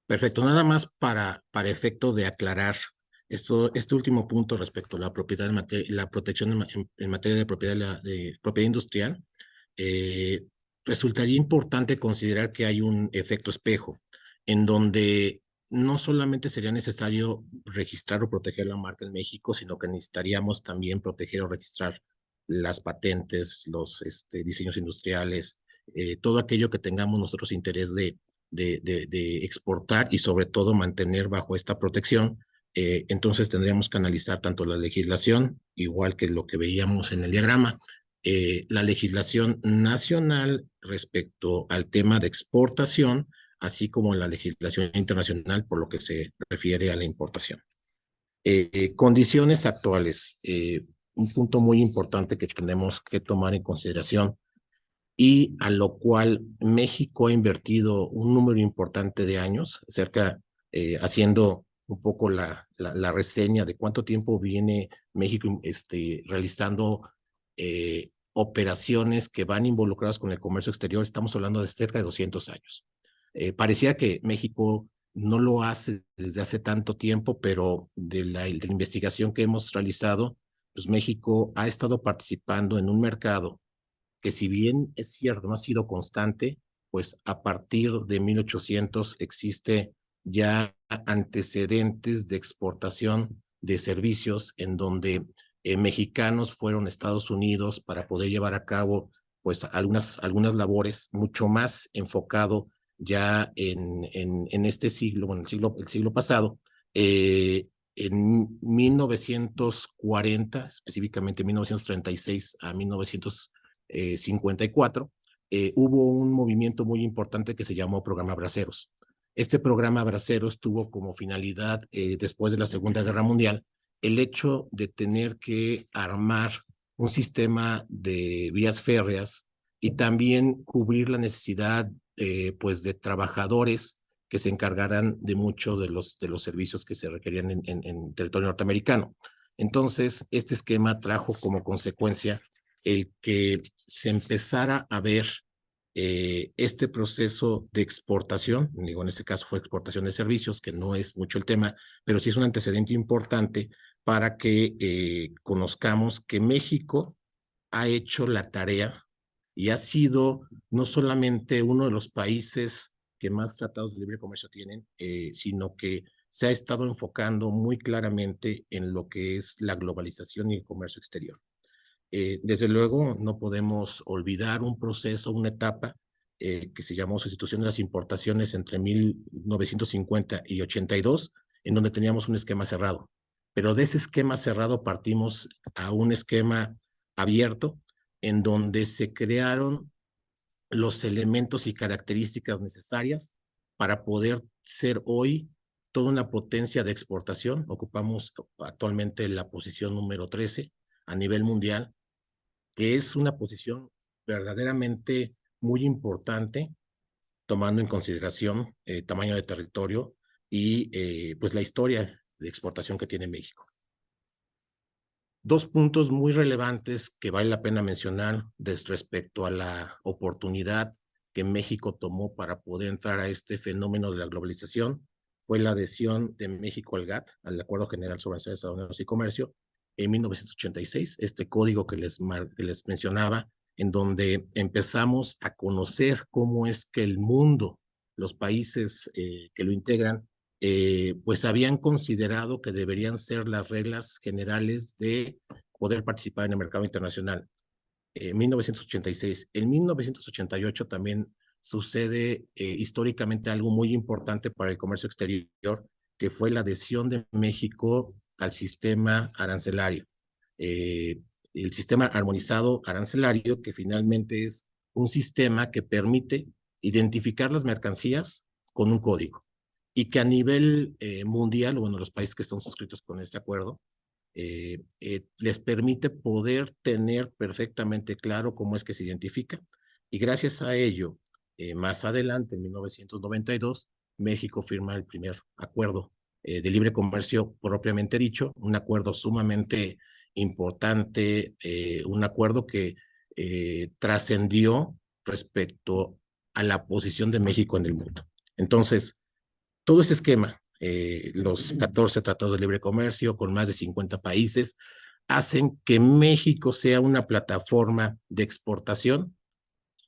D: Perfecto, nada más para efecto de aclarar este último punto respecto a la propiedad la protección en materia de propiedad industrial. Resultaría importante considerar que hay un efecto espejo en donde no solamente sería necesario registrar o proteger la marca en México, sino que necesitaríamos también proteger o registrar las patentes, los diseños industriales, todo aquello que tengamos nosotros interés de exportar y sobre todo mantener bajo esta protección. Entonces tendríamos que analizar tanto la legislación, igual que lo que veíamos en el diagrama, la legislación nacional respecto al tema de exportación, así como la legislación internacional por lo que se refiere a la importación. Condiciones actuales, un punto muy importante que tenemos que tomar en consideración y a lo cual México ha invertido un número importante de años, haciendo un poco la reseña de cuánto tiempo viene México realizando operaciones que van involucradas con el comercio exterior. Estamos hablando de cerca de 200 años. Parecía que México no lo hace desde hace tanto tiempo, pero de la investigación que hemos realizado, pues México ha estado participando en un mercado que, si bien es cierto, no ha sido constante, pues a partir de 1800 existe ya antecedentes de exportación de servicios en donde mexicanos fueron a Estados Unidos para poder llevar a cabo pues algunas labores mucho más enfocado ya en este siglo, bueno, el siglo pasado. En 1940, específicamente 1936 a 1954, hubo un movimiento muy importante que se llamó Programa Braceros. Este programa Braceros tuvo como finalidad, después de la Segunda Guerra Mundial, el hecho de tener que armar un sistema de vías férreas y también cubrir la necesidad pues de trabajadores que se encargaran de muchos de los servicios que se requerían en territorio norteamericano. Entonces, este esquema trajo como consecuencia el que se empezara a ver este proceso de exportación. Digo, en este caso fue exportación de servicios, que no es mucho el tema, pero sí es un antecedente importante para que conozcamos que México ha hecho la tarea y ha sido no solamente uno de los países que más tratados de libre comercio tienen, sino que se ha estado enfocando muy claramente en lo que es la globalización y el comercio exterior. Desde luego, no podemos olvidar un proceso, una etapa que se llamó sustitución de las importaciones entre 1950 y 82, en donde teníamos un esquema cerrado. Pero de ese esquema cerrado partimos a un esquema abierto, en donde se crearon los elementos y características necesarias para poder ser hoy toda una potencia de exportación. Ocupamos actualmente la posición número 13 a nivel mundial, que es una posición verdaderamente muy importante, tomando en consideración el tamaño de territorio y pues la historia de exportación que tiene México. Dos puntos muy relevantes que vale la pena mencionar respecto a la oportunidad que México tomó para poder entrar a este fenómeno de la globalización fue la adhesión de México al GATT, al Acuerdo General sobre Aranceles Aduaneros y Comercio, en 1986, este código que les mencionaba, en donde empezamos a conocer cómo es que el mundo, los países que lo integran, pues habían considerado que deberían ser las reglas generales de poder participar en el mercado internacional. 1986. En 1988 también sucede históricamente algo muy importante para el comercio exterior, que fue la adhesión de México al sistema arancelario. El sistema armonizado arancelario, que finalmente es un sistema que permite identificar las mercancías con un código y que a nivel mundial, bueno, los países que están suscritos con este acuerdo, les permite poder tener perfectamente claro cómo es que se identifica. Y gracias a ello, más adelante, en 1992, México firma el primer acuerdo de libre comercio propiamente dicho, un acuerdo sumamente importante, un acuerdo que trascendió respecto a la posición de México en el mundo. Entonces, todo ese esquema, los 14 tratados de libre comercio con más de 50 países, hacen que México sea una plataforma de exportación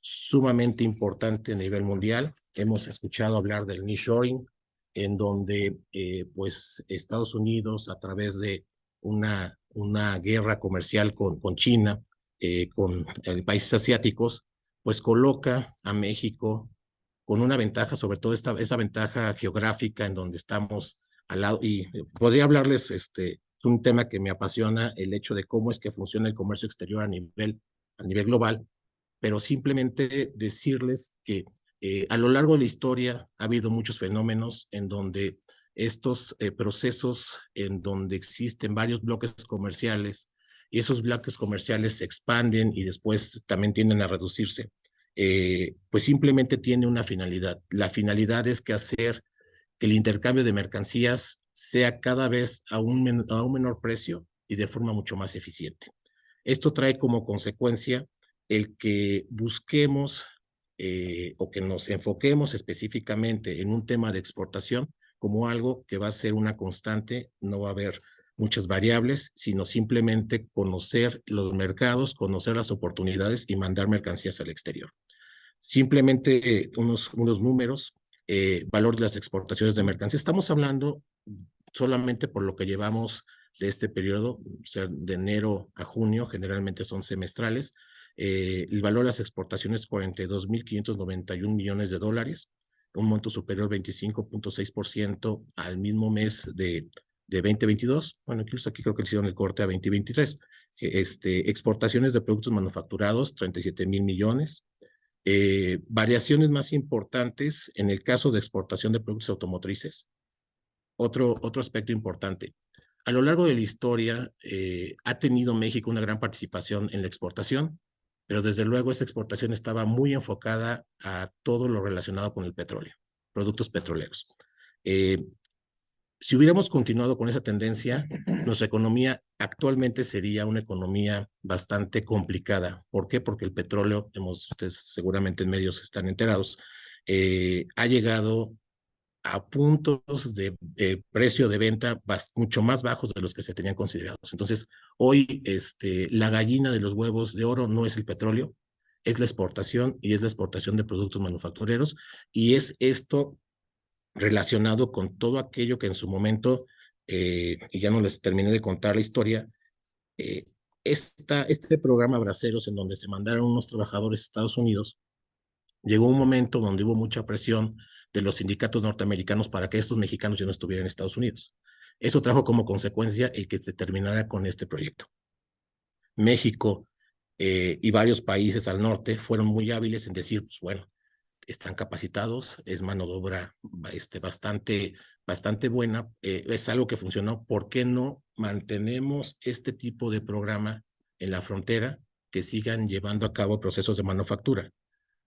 D: sumamente importante a nivel mundial. Hemos escuchado hablar del nearshoring, en donde pues Estados Unidos, a través de una guerra comercial con China, con países asiáticos, pues coloca a México con una ventaja, sobre todo esa ventaja geográfica en donde estamos al lado. Y podría hablarles, es un tema que me apasiona, el hecho de cómo es que funciona el comercio exterior a nivel global, pero simplemente decirles que a lo largo de la historia ha habido muchos fenómenos en donde estos procesos, en donde existen varios bloques comerciales, y esos bloques comerciales se expanden y después también tienden a reducirse. Pues simplemente tiene una finalidad. La finalidad es que hacer que el intercambio de mercancías sea cada vez a un menor precio y de forma mucho más eficiente. Esto trae como consecuencia el que busquemos o que nos enfoquemos específicamente en un tema de exportación como algo que va a ser una constante, no va a haber muchas variables, sino simplemente conocer los mercados, conocer las oportunidades y mandar mercancías al exterior. Simplemente unos números, valor de las exportaciones de mercancías. Estamos hablando solamente por lo que llevamos de este periodo, de enero a junio, generalmente son semestrales. El valor de las exportaciones, 42.591 millones de dólares, un monto superior 25.6% al mismo mes de 2022. Bueno, incluso aquí creo que hicieron el corte a 2023. Exportaciones de productos manufacturados, 37.000 millones. Variaciones más importantes en el caso de exportación de productos automotrices. Otro aspecto importante. A lo largo de la historia ha tenido México una gran participación en la exportación, pero desde luego esa exportación estaba muy enfocada a todo lo relacionado con el petróleo, productos petroleros. Si hubiéramos continuado con esa tendencia, nuestra economía actualmente sería una economía bastante complicada. ¿Por qué? Porque el petróleo, ustedes seguramente en medios están enterados, ha llegado a puntos de precio de venta mucho más bajos de los que se tenían considerados. Entonces, hoy la gallina de los huevos de oro no es el petróleo, es la exportación y es la exportación de productos manufactureros, y es esto relacionado con todo aquello que en su momento, y ya no les terminé de contar la historia, este programa Braceros, en donde se mandaron unos trabajadores a Estados Unidos, llegó un momento donde hubo mucha presión de los sindicatos norteamericanos para que estos mexicanos ya no estuvieran en Estados Unidos. Eso trajo como consecuencia el que se terminara con este proyecto. México y varios países al norte fueron muy hábiles en decir, pues bueno, están capacitados, es mano de obra bastante buena, es algo que funcionó. ¿Por qué no mantenemos este tipo de programa en la frontera, que sigan llevando a cabo procesos de manufactura?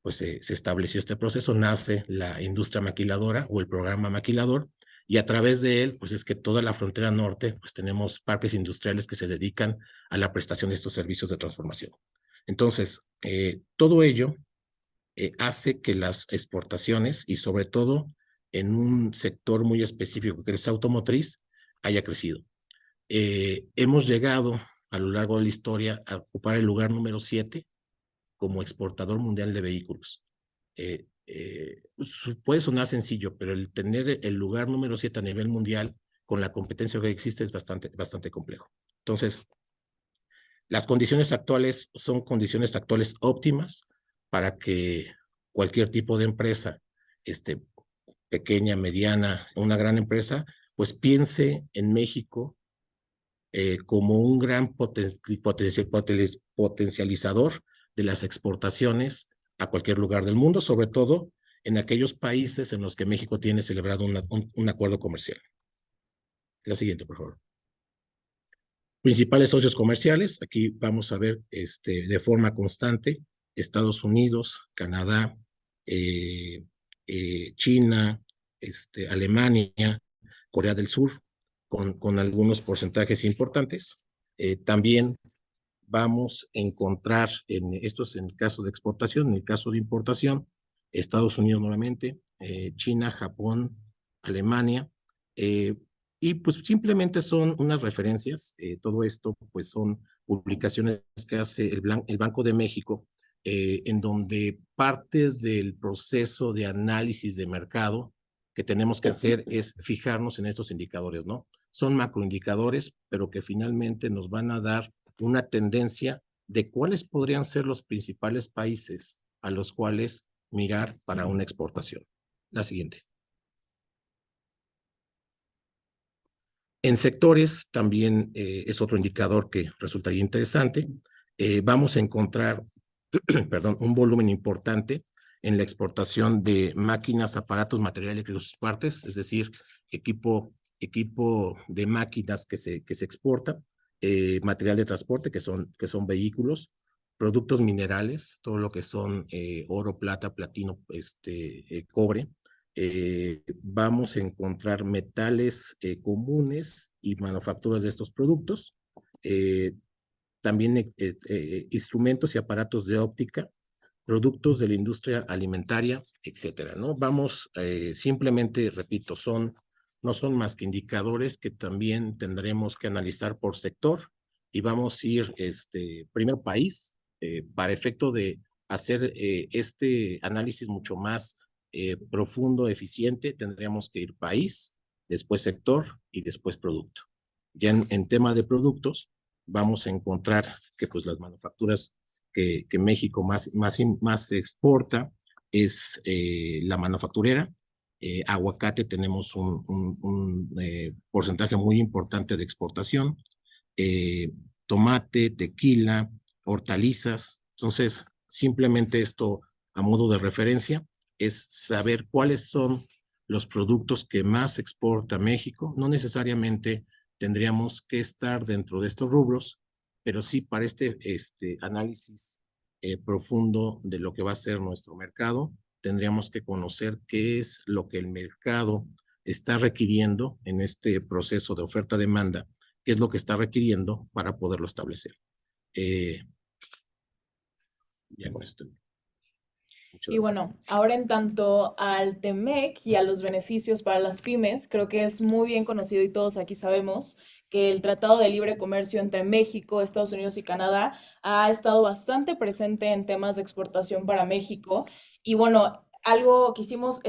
D: Pues se estableció este proceso, nace la industria maquiladora o el programa maquilador, y a través de él, pues es que toda la frontera norte, pues tenemos parques industriales que se dedican a la prestación de estos servicios de transformación. Entonces, todo ello hace que las exportaciones, y sobre todo en un sector muy específico que es automotriz, haya crecido. Hemos llegado a lo largo de la historia a ocupar el lugar número 7 como exportador mundial de vehículos. Puede sonar sencillo, pero el tener el lugar número 7 a nivel mundial con la competencia que existe es bastante complejo. Entonces, las condiciones actuales son condiciones actuales óptimas para que cualquier tipo de empresa, pequeña, mediana, una gran empresa, pues piense en México como un gran potencializador de las exportaciones a cualquier lugar del mundo, sobre todo en aquellos países en los que México tiene celebrado un acuerdo comercial. La siguiente, por favor. Principales socios comerciales, aquí vamos a ver de forma constante Estados Unidos, Canadá, China, Alemania, Corea del Sur, con algunos porcentajes importantes. También vamos a encontrar, esto es en el caso de exportación, en el caso de importación, Estados Unidos nuevamente, China, Japón, Alemania, y pues simplemente son unas referencias. Todo esto pues son publicaciones que hace el Banco de México, en donde parte del proceso de análisis de mercado que tenemos que hacer es fijarnos en estos indicadores, ¿no? Son macroindicadores, pero que finalmente nos van a dar una tendencia de cuáles podrían ser los principales países a los cuales mirar para una exportación. La siguiente. En sectores también es otro indicador que resultaría interesante. Vamos a encontrar, perdón, un volumen importante en la exportación de máquinas, aparatos, materiales y sus partes, es decir, equipo de máquinas que se exporta, material de transporte, que son vehículos, productos minerales, todo lo que son oro, plata, platino, cobre. Vamos a encontrar metales comunes y manufacturas de estos productos. También instrumentos y aparatos de óptica, productos de la industria alimentaria, etcétera, ¿no? Vamos, simplemente, repito, no son más que indicadores que también tendremos que analizar por sector y vamos a ir, primer país, para efecto de hacer este análisis mucho más profundo, eficiente, tendríamos que ir país, después sector y después producto. Ya en tema de productos, vamos a encontrar que pues las manufacturas que México más exporta es la manufacturera. Aguacate tenemos un porcentaje muy importante de exportación. Tomate, tequila, hortalizas. Entonces, simplemente esto a modo de referencia es saber cuáles son los productos que más exporta México. No necesariamente tendríamos que estar dentro de estos rubros, pero sí para este análisis profundo de lo que va a ser nuestro mercado, tendríamos que conocer qué es lo que el mercado está requiriendo en este proceso de oferta-demanda, qué es lo que está requiriendo para poderlo establecer. Ya con esto.
H: Y bueno, ahora en tanto al TEMEC y a los beneficios para las pymes, creo que es muy bien conocido y todos aquí sabemos que el Tratado de Libre Comercio entre México, Estados Unidos y Canadá ha estado bastante presente en temas de exportación para México. Y bueno, algo quisimos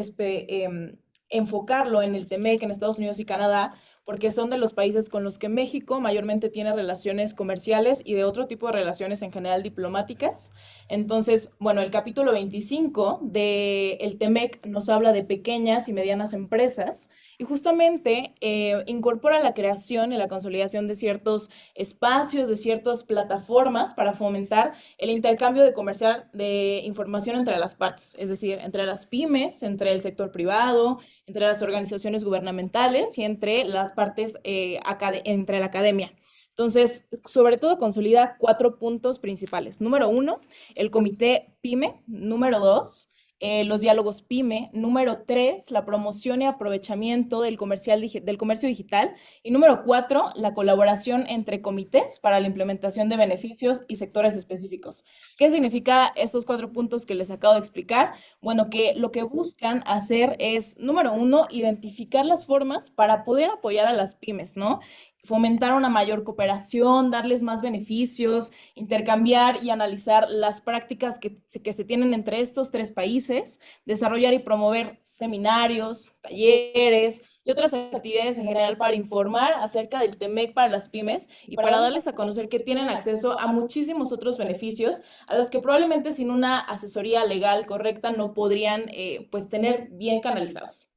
H: enfocarlo en el TEMEC, en Estados Unidos y Canadá, porque son de los países con los que México mayormente tiene relaciones comerciales y de otro tipo de relaciones en general diplomáticas. Entonces, bueno, el capítulo 25 del TEMEC nos habla de pequeñas y medianas empresas y justamente incorpora la creación y la consolidación de ciertos espacios, de ciertas plataformas para fomentar el intercambio de comercial de información entre las partes, es decir, entre las pymes, entre el sector privado, entre las organizaciones gubernamentales y entre las partes, entre la academia. Entonces, sobre todo consolida 4 puntos principales. Número 1, el comité PYME. Número 2, los diálogos PYME. Número 3, la promoción y aprovechamiento del comercio digital. Y número 4, la colaboración entre comités para la implementación de beneficios y sectores específicos. ¿Qué significa estos 4 puntos que les acabo de explicar? Bueno, que lo que buscan hacer es, número 1, identificar las formas para poder apoyar a las pymes, ¿no? Fomentar una mayor cooperación, darles más beneficios, intercambiar y analizar las prácticas que se tienen entre estos 3 países, desarrollar y promover seminarios, talleres y otras actividades en general para informar acerca del TEMEC para las pymes y para darles a conocer que tienen acceso a muchísimos otros beneficios a los que probablemente sin una asesoría legal correcta no podrían pues tener bien canalizados.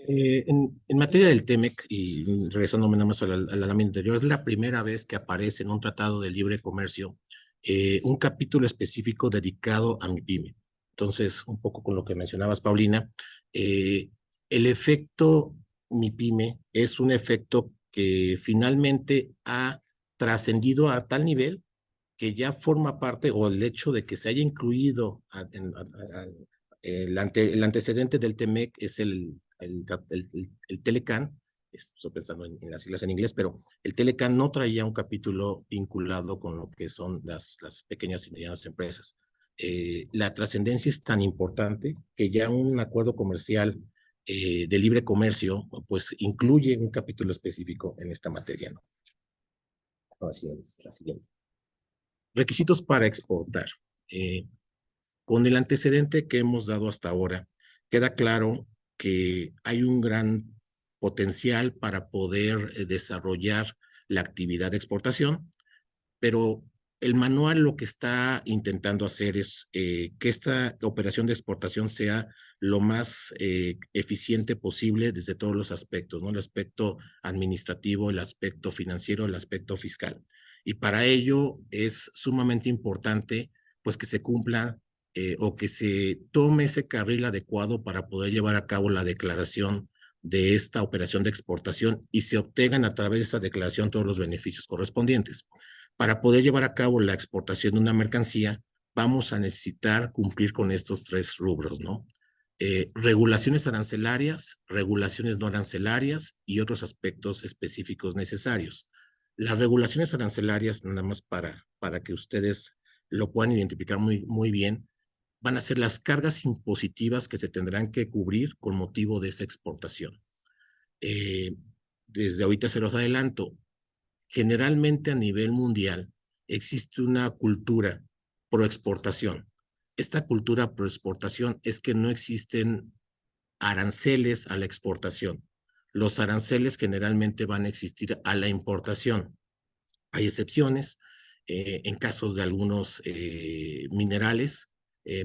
D: En materia del TEMEC, y regresándome nada más a la lámina anterior, es la primera vez que aparece en un tratado de libre comercio un capítulo específico dedicado a MIPYME. Entonces, un poco con lo que mencionabas, Paulina, el efecto MIPYME es un efecto que finalmente ha trascendido a tal nivel que ya forma parte, o el hecho de que se haya incluido el antecedente del TEMEC es el Telecan. Estoy pensando en las siglas en inglés, pero el Telecan no traía un capítulo vinculado con lo que son las pequeñas y medianas empresas. La trascendencia es tan importante que ya un acuerdo comercial de libre comercio pues incluye un capítulo específico en esta materia, ¿no? Así es, la siguiente. Requisitos para exportar. Con el antecedente que hemos dado hasta ahora, queda claro que hay un gran potencial para poder desarrollar la actividad de exportación, pero el manual lo que está intentando hacer es que esta operación de exportación sea lo más eficiente posible desde todos los aspectos, ¿no? El aspecto administrativo, el aspecto financiero, el aspecto fiscal. Y para ello es sumamente importante pues que se cumpla o que se tome ese carril adecuado para poder llevar a cabo la declaración de esta operación de exportación y se obtengan a través de esa declaración todos los beneficios correspondientes. Para poder llevar a cabo la exportación de una mercancía, vamos a necesitar cumplir con estos 3 rubros, ¿no? Regulaciones arancelarias, regulaciones no arancelarias y otros aspectos específicos necesarios. Las regulaciones arancelarias, nada más para que ustedes lo puedan identificar muy bien, van a ser las cargas impositivas que se tendrán que cubrir con motivo de esa exportación. Desde ahorita se los adelanto, generalmente a nivel mundial existe una cultura pro exportación. Esta cultura pro exportación es que no existen aranceles a la exportación. Los aranceles generalmente van a existir a la importación. Hay excepciones en casos de algunos minerales,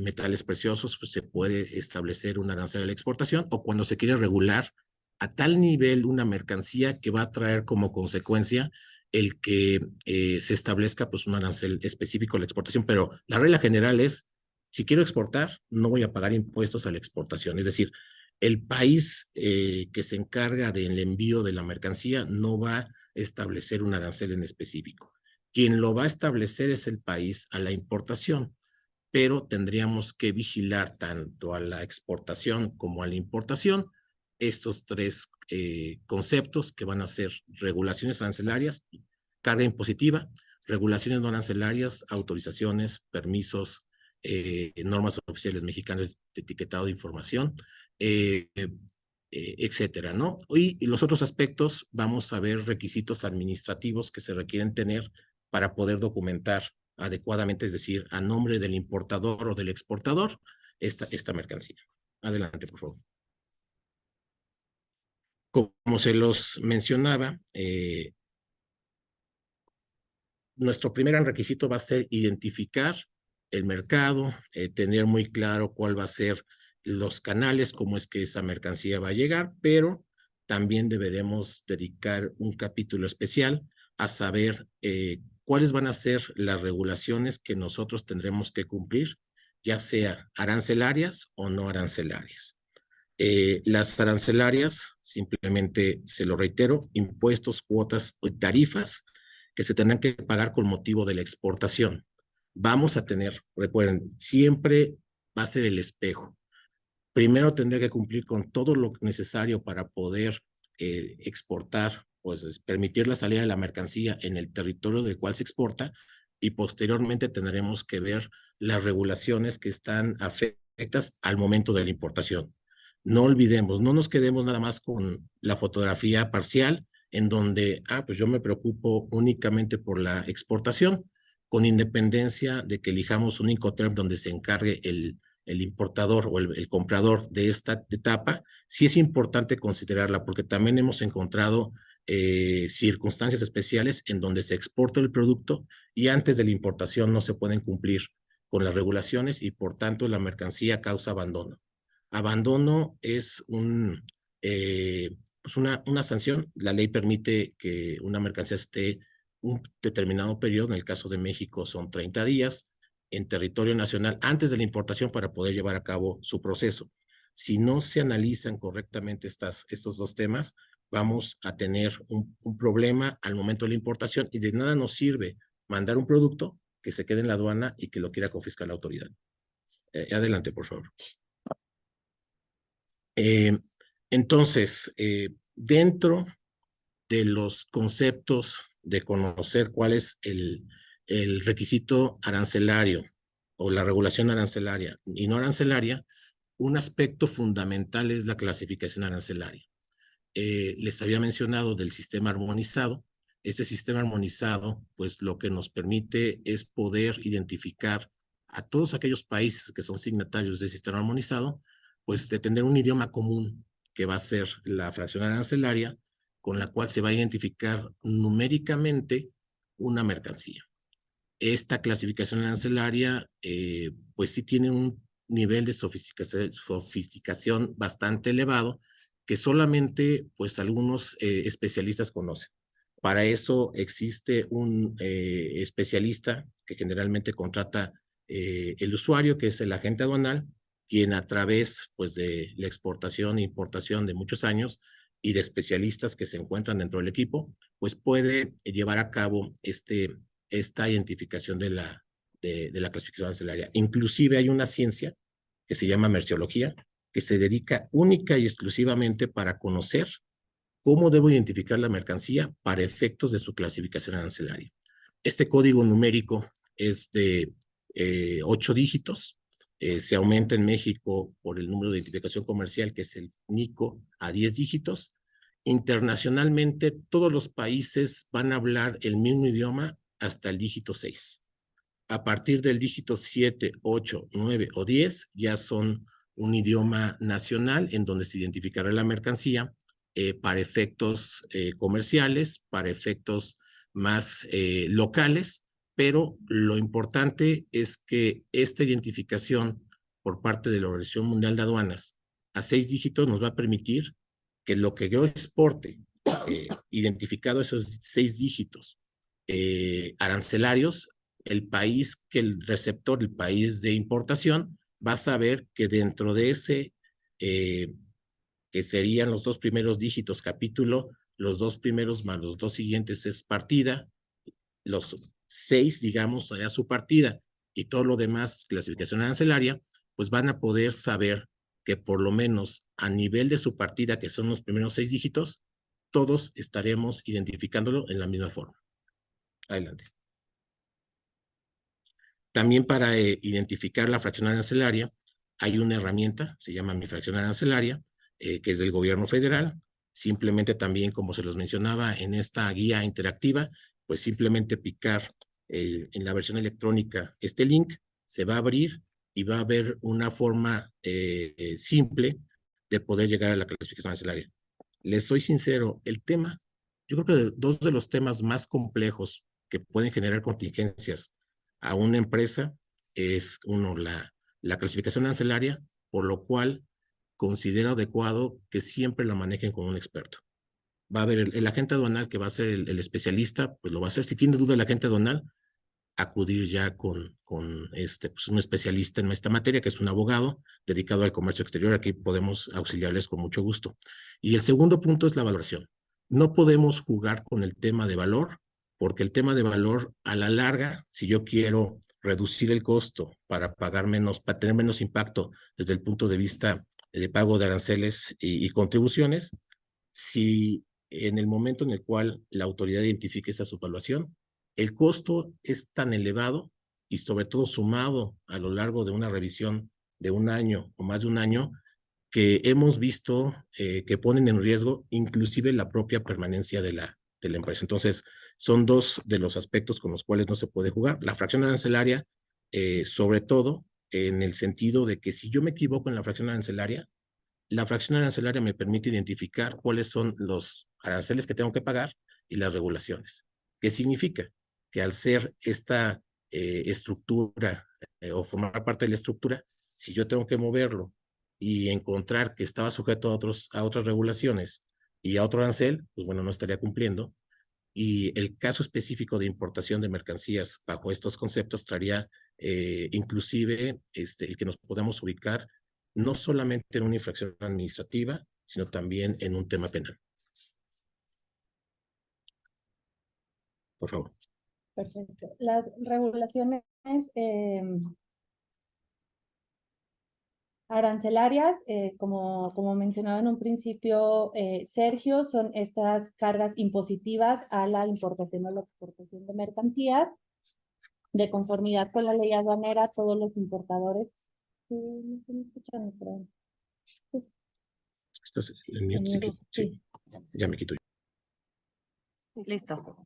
D: metales preciosos, pues se puede establecer un arancel a la exportación o cuando se quiere regular a tal nivel una mercancía que va a traer como consecuencia el que se establezca pues un arancel específico a la exportación, pero la regla general es, si quiero exportar, no voy a pagar impuestos a la exportación, es decir, el país que se encarga del envío de la mercancía no va a establecer un arancel en específico. Quien lo va a establecer es el país a la importación, pero tendríamos que vigilar tanto a la exportación como a la importación estos 3 conceptos que van a ser regulaciones arancelarias, carga impositiva, regulaciones no arancelarias, autorizaciones, permisos, normas oficiales mexicanas de etiquetado de información, etcétera, ¿no? Y los otros aspectos, vamos a ver requisitos administrativos que se requieren tener para poder documentar adecuadamente, es decir, a nombre del importador o del exportador, esta mercancía. Adelante, por favor. Como se los mencionaba, nuestro primer requisito va a ser identificar el mercado, tener muy claro cuál va a ser los canales, cómo es que esa mercancía va a llegar, pero también deberemos dedicar un capítulo especial a saber cuáles van a ser las regulaciones que nosotros tendremos que cumplir, ya sea arancelarias o no arancelarias. Las arancelarias, simplemente se lo reitero, impuestos, cuotas o tarifas que se tendrán que pagar con motivo de la exportación. Vamos a tener, recuerden, siempre va a ser el espejo. Primero tendría que cumplir con todo lo necesario para poder exportar, pues permitir la salida de la mercancía en el territorio del cual se exporta, y posteriormente tendremos que ver las regulaciones que están afectas al momento de la importación. No olvidemos, no nos quedemos nada más con la fotografía parcial, en donde, pues yo me preocupo únicamente por la exportación, con independencia de que elijamos un Incoterm donde se encargue el importador o el comprador de esta etapa. Sí es importante considerarla, porque también hemos encontrado circunstancias especiales en donde se exporta el producto y antes de la importación no se pueden cumplir con las regulaciones y por tanto la mercancía causa abandono. Abandono es pues una sanción. La ley permite que una mercancía esté un determinado periodo, en el caso de México son 30 días, en territorio nacional antes de la importación para poder llevar a cabo su proceso. Si no se analizan correctamente estos dos temas, vamos a tener un problema al momento de la importación y de nada nos sirve mandar un producto que se quede en la aduana y que lo quiera confiscar la autoridad. Adelante, por favor. Entonces, dentro de los conceptos de conocer cuál es el requisito arancelario o la regulación arancelaria y no arancelaria, un aspecto fundamental es la clasificación arancelaria. Les había mencionado del sistema armonizado. Este sistema armonizado, pues lo que nos permite es poder identificar a todos aquellos países que son signatarios del sistema armonizado, pues de tener un idioma común que va a ser la fracción arancelaria, con la cual se va a identificar numéricamente una mercancía. Esta clasificación arancelaria, pues sí tiene un nivel de sofisticación bastante elevado, que solamente pues algunos especialistas conocen. Para eso existe un especialista que generalmente contrata el usuario, que es el agente aduanal, quien a través pues de la exportación e importación de muchos años y de especialistas que se encuentran dentro del equipo, pues puede llevar a cabo esta identificación de la clasificación arancelaria. Inclusive hay una ciencia que se llama merciología, que se dedica única y exclusivamente para conocer cómo debo identificar la mercancía para efectos de su clasificación arancelaria. Este código numérico es de 8 dígitos, se aumenta en México por el número de identificación comercial, que es el NICO, a 10 dígitos. Internacionalmente, todos los países van a hablar el mismo idioma hasta el dígito 6. A partir del dígito 7, 8, 9 o 10, ya son un idioma nacional en donde se identificará la mercancía para efectos comerciales, para efectos más locales, pero lo importante es que esta identificación por parte de la Organización Mundial de Aduanas a 6 dígitos nos va a permitir que lo que yo exporte, identificado esos 6 dígitos arancelarios, el país que el receptor, el país de importación, va a saber que dentro de ese, que serían los 2 primeros dígitos capítulo, los 2 primeros más los 2 siguientes es partida, los 6, digamos, será su partida, y todo lo demás, clasificación arancelaria, pues van a poder saber que por lo menos a nivel de su partida, que son los primeros 6 dígitos, todos estaremos identificándolo en la misma forma. Adelante. También para identificar la fracción arancelaria, hay una herramienta, se llama Mi Fracción Arancelaria, que es del gobierno federal. Simplemente también, como se los mencionaba en esta guía interactiva, pues simplemente picar en la versión electrónica este link, se va a abrir y va a haber una forma simple de poder llegar a la clasificación arancelaria. Les soy sincero, el tema, yo creo que 2 de los temas más complejos que pueden generar contingencias a una empresa es, uno, la clasificación arancelaria, por lo cual considero adecuado que siempre la manejen con un experto. Va a haber el agente aduanal que va a ser el especialista, pues lo va a hacer. Si tiene duda el agente aduanal, acudir ya con pues un especialista en esta materia, que es un abogado dedicado al comercio exterior. Aquí podemos auxiliarles con mucho gusto. Y el segundo punto es la valoración. No podemos jugar con el tema de valor, porque el tema de valor a la larga, si yo quiero reducir el costo para pagar menos, para tener menos impacto desde el punto de vista de pago de aranceles y contribuciones, si en el momento en el cual la autoridad identifique esa subvaluación, el costo es tan elevado y sobre todo sumado a lo largo de una revisión de un año o más de un año, que hemos visto que ponen en riesgo inclusive la propia permanencia de la empresa. Entonces, son dos de los aspectos con los cuales no se puede jugar. La fracción arancelaria, sobre todo en el sentido de que si yo me equivoco en la fracción arancelaria me permite identificar cuáles son los aranceles que tengo que pagar y las regulaciones. ¿Qué significa? Que al ser esta estructura o formar parte de la estructura, si yo tengo que moverlo y encontrar que estaba sujeto a otras regulaciones y a otro arancel, pues bueno, no estaría cumpliendo. Y el caso específico de importación de mercancías bajo estos conceptos traería inclusive el que nos podamos ubicar no solamente en una infracción administrativa, sino también en un tema penal. Por favor.
G: Perfecto. Las regulaciones arancelarias, como mencionaba en un principio Sergio, son estas cargas impositivas a la importación o la exportación de mercancías. De conformidad con la ley aduanera, todos los importadores. No estoy escuchando, pero...
D: Estás en mute, sí. Ya me quito.
G: Listo.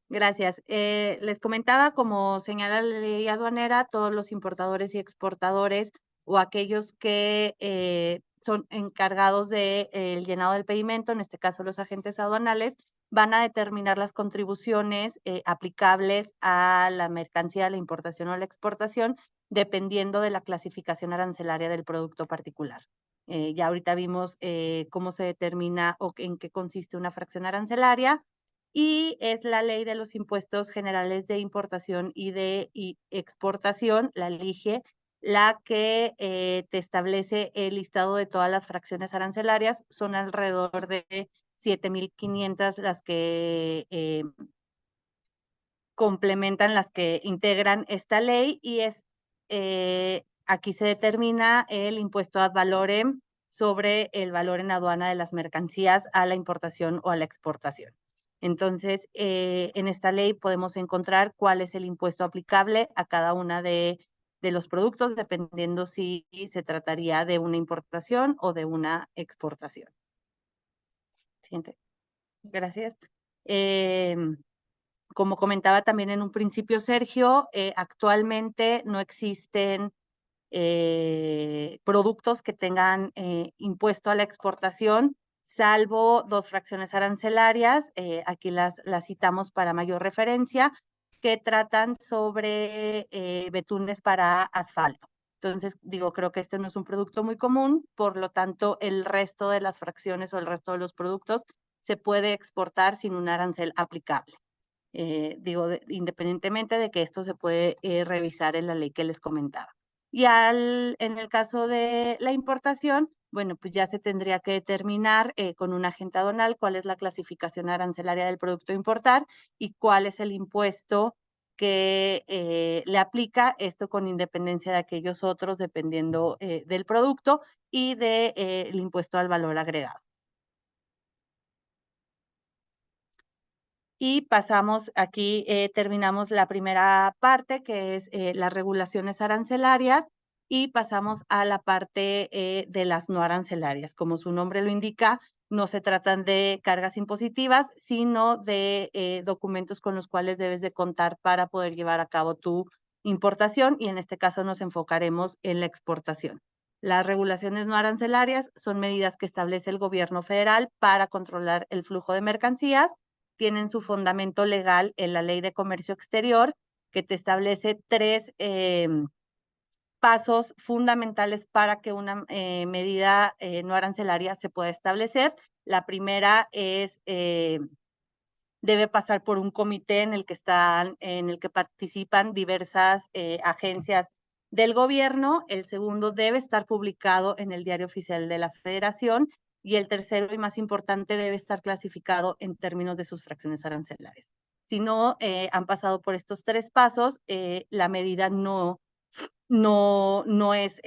G: Gracias. Les comentaba, como señala la ley aduanera, todos los importadores y exportadores o aquellos que son encargados del llenado del pedimento, en este caso los agentes aduanales, van a determinar las contribuciones aplicables a la mercancía, la importación o la exportación, dependiendo de la clasificación arancelaria del producto particular. Ya ahorita vimos cómo se determina o en qué consiste una fracción arancelaria, y es la ley de los impuestos generales de importación y de exportación, la LIGE, la que te establece el listado de todas las fracciones arancelarias. Son alrededor de 7,500 las que complementan, las que integran esta ley, y aquí se determina el impuesto ad valorem sobre el valor en aduana de las mercancías a la importación o a la exportación. Entonces, en esta ley podemos encontrar cuál es el impuesto aplicable a cada una de los productos, dependiendo si se trataría de una importación o de una exportación. Siguiente. Gracias. Como comentaba también en un principio Sergio, actualmente no existen productos que tengan impuesto a la exportación, salvo 2 fracciones arancelarias, aquí las citamos para mayor referencia, que tratan sobre betunes para asfalto. Entonces, creo que este no es un producto muy común, por lo tanto, el resto de las fracciones o el resto de los productos se puede exportar sin un arancel aplicable. Independientemente de que esto se puede revisar en la ley que les comentaba. Y en el caso de la importación, bueno, pues ya se tendría que determinar con un agente aduanal cuál es la clasificación arancelaria del producto a importar y cuál es el impuesto que le aplica, esto con independencia de aquellos otros, dependiendo del producto y del impuesto al valor agregado. Y pasamos aquí, terminamos la primera parte, que es las regulaciones arancelarias, y pasamos a la parte de las no arancelarias. Como su nombre lo indica, no se tratan de cargas impositivas, sino de documentos con los cuales debes de contar para poder llevar a cabo tu importación, y en este caso nos enfocaremos en la exportación. Las regulaciones no arancelarias son medidas que establece el gobierno federal para controlar el flujo de mercancías. Tienen su fundamento legal en la Ley de Comercio Exterior, que te establece 3 pasos fundamentales para que una medida no arancelaria se pueda establecer. La primera es, debe pasar por un comité en el que participan diversas agencias del gobierno. El segundo, debe estar publicado en el Diario Oficial de la Federación. Y el tercero y más importante, debe estar clasificado en términos de sus fracciones arancelarias. Si no han pasado por estos 3 pasos, la medida no es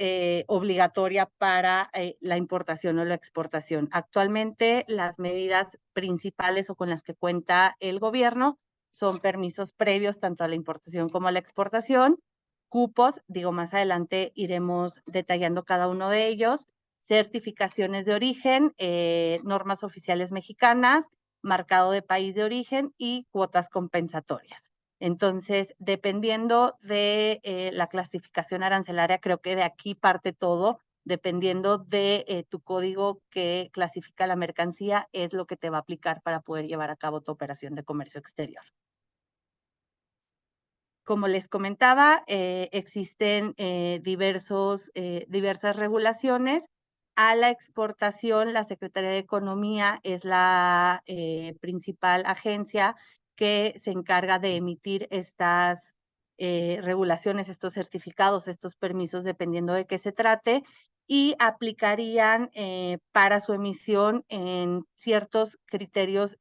G: obligatoria para la importación o la exportación. Actualmente, las medidas principales o con las que cuenta el gobierno son permisos previos tanto a la importación como a la exportación, cupos, digo, más adelante iremos detallando cada uno de ellos, certificaciones de origen, normas oficiales mexicanas, marcado de país de origen y cuotas compensatorias. Entonces, dependiendo de la clasificación arancelaria, creo que de aquí parte todo, dependiendo de tu código que clasifica la mercancía, es lo que te va a aplicar para poder llevar a cabo tu operación de comercio exterior. Como les comentaba, existen diversas regulaciones. A la exportación, la Secretaría de Economía es la principal agencia que se encarga de emitir estas regulaciones, estos certificados, estos permisos, dependiendo de qué se trate, y aplicarían para su emisión en ciertos criterios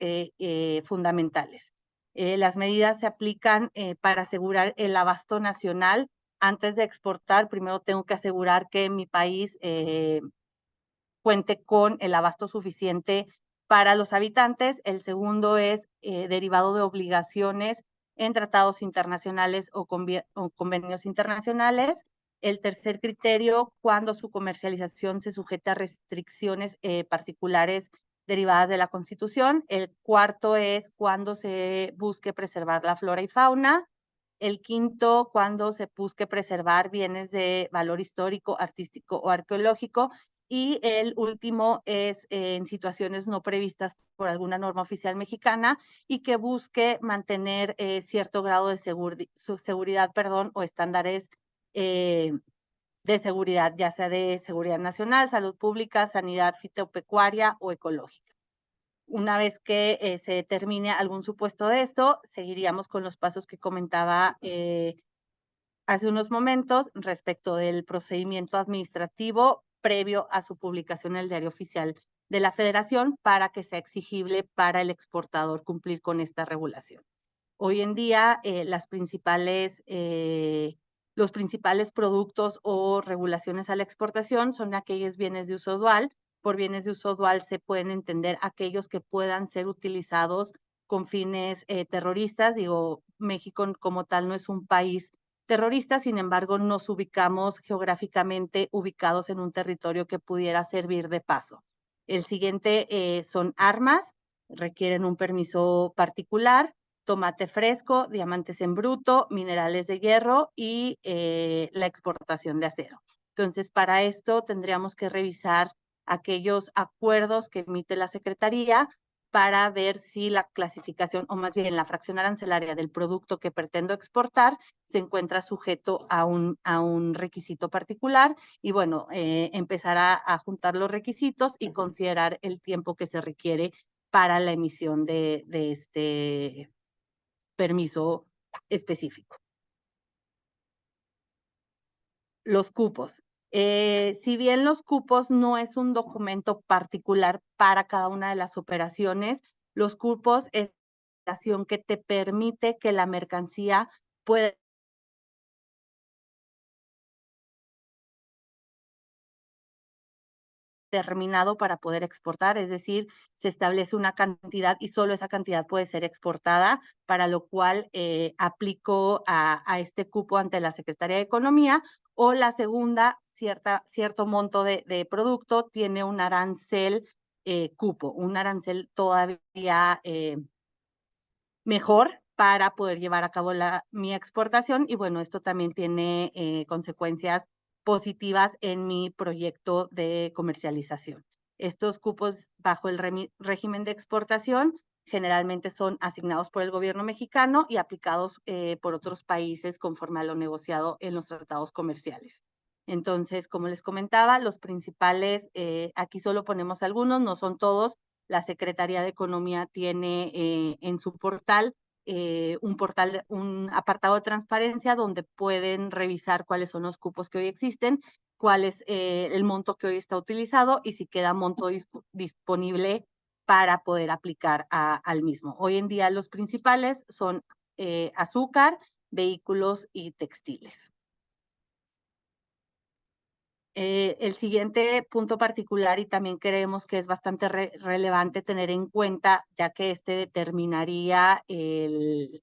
G: fundamentales. Las medidas se aplican para asegurar el abasto nacional. Antes de exportar, primero tengo que asegurar que mi país cuente con el abasto suficiente para los habitantes. El segundo es derivado de obligaciones en tratados internacionales o convenios internacionales. El tercer criterio, cuando su comercialización se sujeta a restricciones particulares derivadas de la Constitución. El cuarto es cuando se busque preservar la flora y fauna. El quinto, cuando se busque preservar bienes de valor histórico, artístico o arqueológico. Y el último es en situaciones no previstas por alguna norma oficial mexicana y que busque mantener cierto grado de seguridad, o estándares de seguridad, ya sea de seguridad nacional, salud pública, sanidad fitopecuaria o ecológica. Una vez que se determine algún supuesto de esto, seguiríamos con los pasos que comentaba hace unos momentos respecto del procedimiento administrativo previo a su publicación en el Diario Oficial de la Federación para que sea exigible para el exportador cumplir con esta regulación. Hoy en día, los principales productos o regulaciones a la exportación son aquellos bienes de uso dual. Por bienes de uso dual se pueden entender aquellos que puedan ser utilizados con fines terroristas. Digo, México como tal no es un país terrorista, sin embargo, nos ubicamos geográficamente ubicados en un territorio que pudiera servir de paso. El siguiente son armas, requieren un permiso particular, tomate fresco, diamantes en bruto, minerales de hierro y la exportación de acero. Entonces, para esto tendríamos que revisar aquellos acuerdos que emite la Secretaría para ver si la clasificación, o más bien la fracción arancelaria del producto que pretendo exportar, se encuentra sujeto a un requisito particular y bueno, empezar a juntar los requisitos y considerar el tiempo que se requiere para la emisión de este permiso específico. Los cupos. Si bien los cupos no es un documento particular para cada una de las operaciones, los cupos es la operación que te permite que la mercancía pueda determinado para poder exportar, es decir, se establece una cantidad y solo esa cantidad puede ser exportada, para lo cual aplico a este cupo ante la Secretaría de Economía, o la segunda, cierto monto de producto tiene un arancel cupo, un arancel todavía mejor para poder llevar a cabo mi exportación y bueno, esto también tiene consecuencias positivas en mi proyecto de comercialización. Estos cupos bajo el régimen de exportación generalmente son asignados por el gobierno mexicano y aplicados por otros países conforme a lo negociado en los tratados comerciales. Entonces, como les comentaba, los principales, aquí solo ponemos algunos, no son todos. La Secretaría de Economía tiene en su portal un apartado de transparencia donde pueden revisar cuáles son los cupos que hoy existen, cuál es el monto que hoy está utilizado y si queda monto disponible para poder aplicar al mismo. Hoy en día los principales son azúcar, vehículos y textiles. El siguiente punto particular, y también creemos que es bastante relevante tener en cuenta, ya que este determinaría el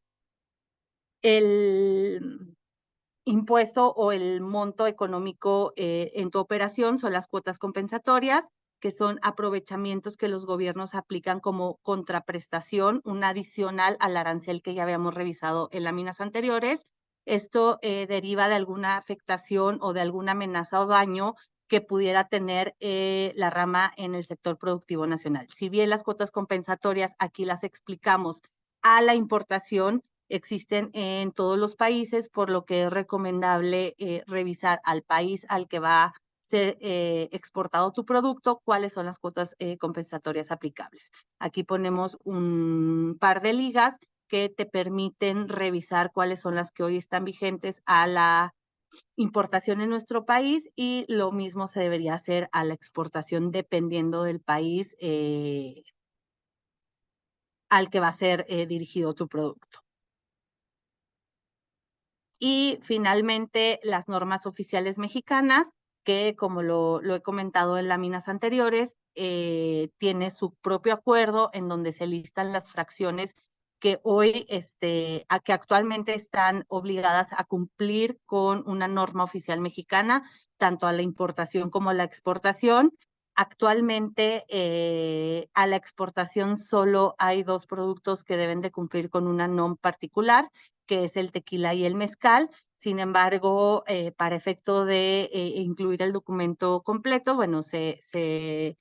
G: impuesto o el monto económico en tu operación, son las cuotas compensatorias, que son aprovechamientos que los gobiernos aplican como contraprestación, un adicional al arancel que ya habíamos revisado en láminas anteriores. Esto deriva de alguna afectación o de alguna amenaza o daño que pudiera tener la rama en el sector productivo nacional. Si bien las cuotas compensatorias aquí las explicamos a la importación, existen en todos los países, por lo que es recomendable revisar al país al que va a ser exportado tu producto, cuáles son las cuotas compensatorias aplicables. Aquí ponemos un par de ligas que te permiten revisar cuáles son las que hoy están vigentes a la importación en nuestro país, y lo mismo se debería hacer a la exportación dependiendo del país al que va a ser dirigido tu producto. Y finalmente, las normas oficiales mexicanas, que como lo he comentado en láminas anteriores, tiene su propio acuerdo en donde se listan las fracciones que hoy, que actualmente están obligadas a cumplir con una norma oficial mexicana, tanto a la importación como a la exportación. Actualmente, a la exportación solo hay 2 productos que deben de cumplir con una NOM particular, que es el tequila y el mezcal. Sin embargo, para efecto de incluir el documento completo, bueno, se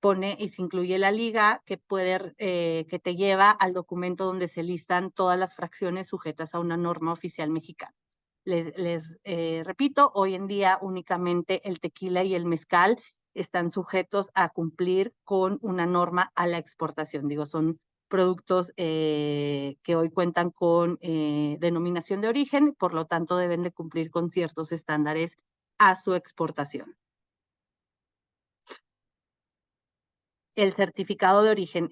G: pone y se incluye la liga que que te lleva al documento donde se listan todas las fracciones sujetas a una norma oficial mexicana. Les repito, hoy en día únicamente el tequila y el mezcal están sujetos a cumplir con una norma a la exportación. Digo, son productos que hoy cuentan con denominación de origen, por lo tanto deben de cumplir con ciertos estándares a su exportación. El certificado de origen.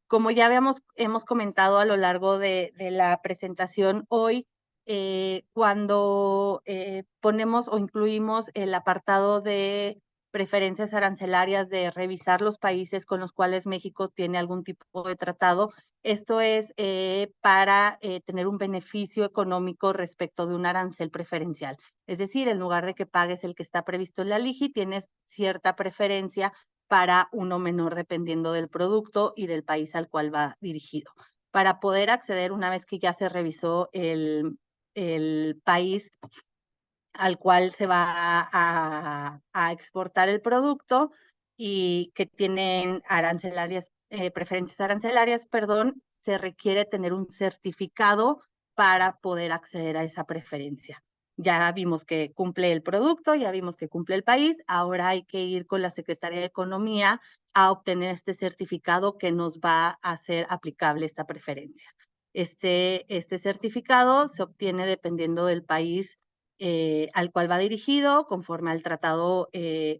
G: Como ya hemos comentado a lo largo de la presentación hoy, cuando ponemos o incluimos el apartado de preferencias arancelarias, de revisar los países con los cuales México tiene algún tipo de tratado, esto es para tener un beneficio económico respecto de un arancel preferencial. Es decir, en lugar de que pagues el que está previsto en la LIGI, tienes cierta preferencia para uno menor dependiendo del producto y del país al cual va dirigido. Para poder acceder, una vez que ya se revisó el país al cual se va a exportar el producto y que tienen preferencias arancelarias, perdón, se requiere tener un certificado para poder acceder a esa preferencia. Ya vimos que cumple el producto, ya vimos que cumple el país, ahora hay que ir con la Secretaría de Economía a obtener este certificado que nos va a hacer aplicable esta preferencia. Este certificado se obtiene dependiendo del país al cual va dirigido, conforme al tratado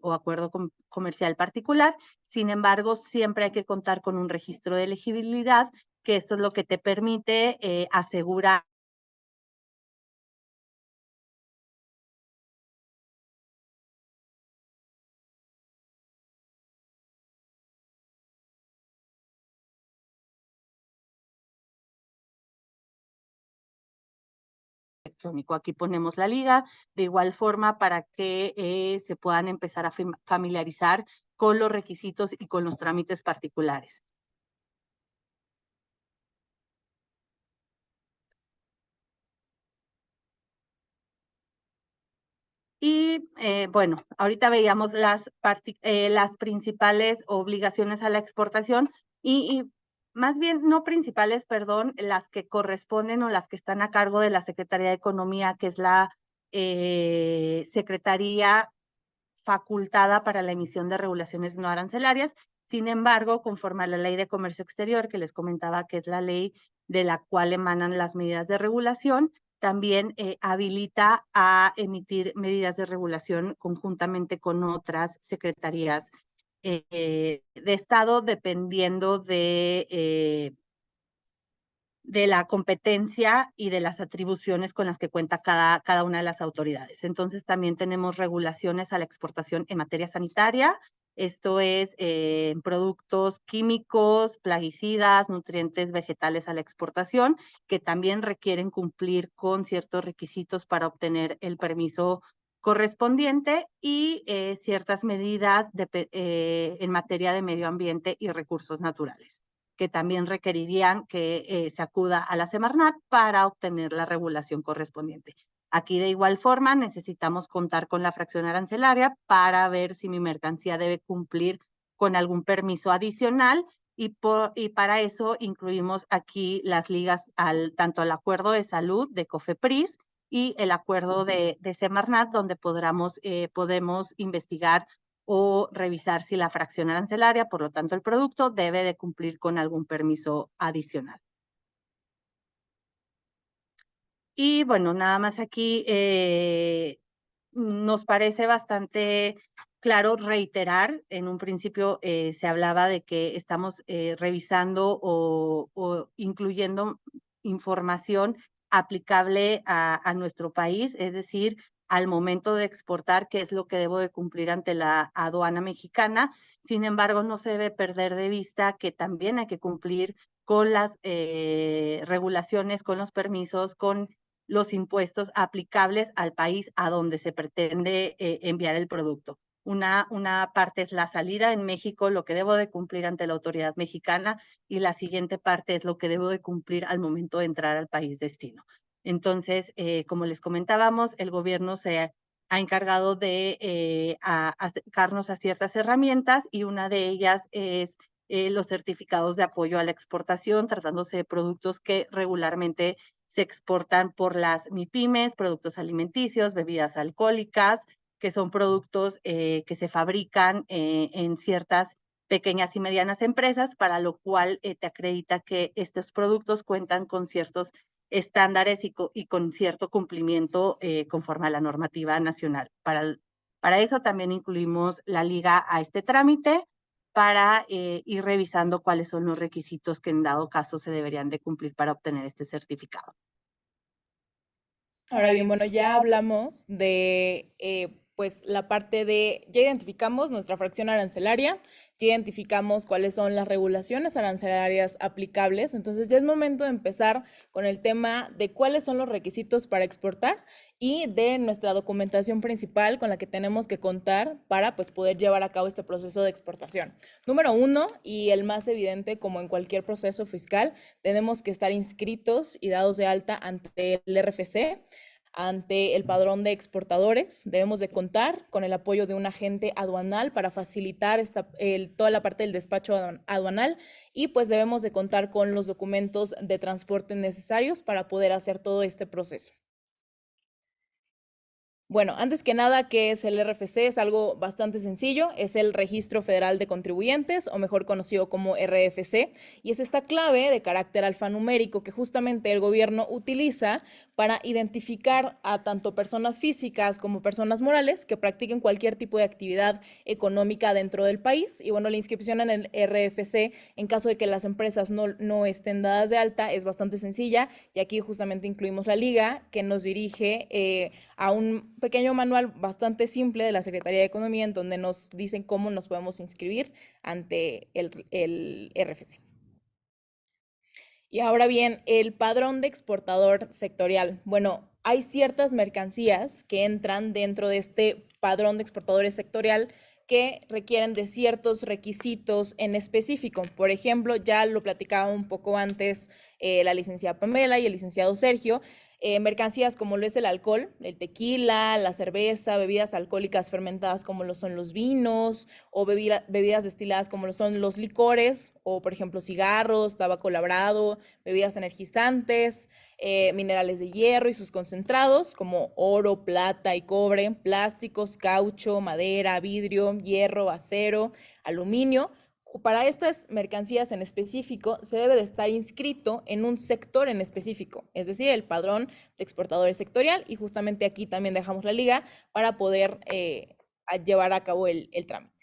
G: o acuerdo comercial particular. Sin embargo, siempre hay que contar con un registro de elegibilidad, que esto es lo que te permite asegurar electrónico. Aquí ponemos la liga, de igual forma para que se puedan empezar a familiarizar con los requisitos y con los trámites particulares. Y bueno, ahorita veíamos las principales obligaciones a la exportación y más bien no principales, perdón, las que corresponden o las que están a cargo de la Secretaría de Economía, que es la Secretaría facultada para la emisión de regulaciones no arancelarias. Sin embargo, conforme a la Ley de Comercio Exterior, que les comentaba que es la ley de la cual emanan las medidas de regulación, también habilita a emitir medidas de regulación conjuntamente con otras secretarías estado dependiendo de la competencia y de las atribuciones con las que cuenta cada una de las autoridades. Entonces, también tenemos regulaciones a la exportación en materia sanitaria. Esto es productos químicos, plaguicidas, nutrientes vegetales a la exportación, que también requieren cumplir con ciertos requisitos para obtener el permiso correspondiente y ciertas medidas en materia de medio ambiente y recursos naturales, que también requerirían que se acuda a la Semarnat para obtener la regulación correspondiente. Aquí de igual forma necesitamos contar con la fracción arancelaria para ver si mi mercancía debe cumplir con algún permiso adicional y para eso incluimos aquí las ligas tanto al acuerdo de salud de COFEPRIS y el acuerdo de Semarnat, donde podemos investigar o revisar si la fracción arancelaria, por lo tanto el producto, debe de cumplir con algún permiso adicional. Y bueno, nada más aquí nos parece bastante claro reiterar, en un principio se hablaba de que estamos revisando o incluyendo información aplicable a nuestro país, es decir, al momento de exportar, qué es lo que debo de cumplir ante la aduana mexicana. Sin embargo, no se debe perder de vista que también hay que cumplir con las regulaciones, con los permisos, con los impuestos aplicables al país a donde se pretende enviar el producto. Una parte es la salida en México, lo que debo de cumplir ante la autoridad mexicana, y la siguiente parte es lo que debo de cumplir al momento de entrar al país destino. Entonces, como les comentábamos, el gobierno se ha encargado de acercarnos a ciertas herramientas y una de ellas es los certificados de apoyo a la exportación, tratándose de productos que regularmente se exportan por las MIPYMES, productos alimenticios, bebidas alcohólicas, que son productos que se fabrican en ciertas pequeñas y medianas empresas, para lo cual te acredita que estos productos cuentan con ciertos estándares y con cierto cumplimiento conforme a la normativa nacional. Para eso también incluimos la liga a este trámite para ir revisando cuáles son los requisitos que en dado caso se deberían de cumplir para obtener este certificado.
H: Ahora bien, bueno, ya hablamos de pues la parte de, ya identificamos nuestra fracción arancelaria, ya identificamos cuáles son las regulaciones arancelarias aplicables, entonces ya es momento de empezar con el tema de cuáles son los requisitos para exportar y de nuestra documentación principal con la que tenemos que contar para pues poder llevar a cabo este proceso de exportación. Número 1, y el más evidente como en cualquier proceso fiscal, tenemos que estar inscritos y dados de alta ante el RFC, ante el padrón de exportadores. Debemos de contar con el apoyo de un agente aduanal para facilitar toda la parte del despacho aduanal, y pues debemos de contar con los documentos de transporte necesarios para poder hacer todo este proceso. Bueno, antes que nada, ¿qué es el RFC? Es algo bastante sencillo, es el Registro Federal de Contribuyentes, o mejor conocido como RFC, y es esta clave de carácter alfanumérico que justamente el gobierno utiliza para identificar a tanto personas físicas como personas morales que practiquen cualquier tipo de actividad económica dentro del país. Y bueno, la inscripción en el RFC, en caso de que las empresas no estén dadas de alta, es bastante sencilla, y aquí justamente incluimos la liga que nos dirige a un pequeño manual bastante simple de la Secretaría de Economía, en donde nos dicen cómo nos podemos inscribir ante el RFC. Y ahora bien, el padrón de exportador sectorial. Bueno, hay ciertas mercancías que entran dentro de este padrón de exportadores sectorial que requieren de ciertos requisitos en específico. Por ejemplo, ya lo platicaba un poco antes la licenciada Pamela y el licenciado Sergio, mercancías como lo es el alcohol, el tequila, la cerveza, bebidas alcohólicas fermentadas como lo son los vinos, o bebidas destiladas como lo son los licores, o por ejemplo cigarros, tabaco labrado, bebidas energizantes, minerales de hierro y sus concentrados como oro, plata y cobre, plásticos, caucho, madera, vidrio, hierro, acero, aluminio. Para estas mercancías en específico se debe de estar inscrito en un sector en específico, es decir, el padrón de exportadores sectorial, y justamente aquí también dejamos la liga para poder llevar a cabo el trámite.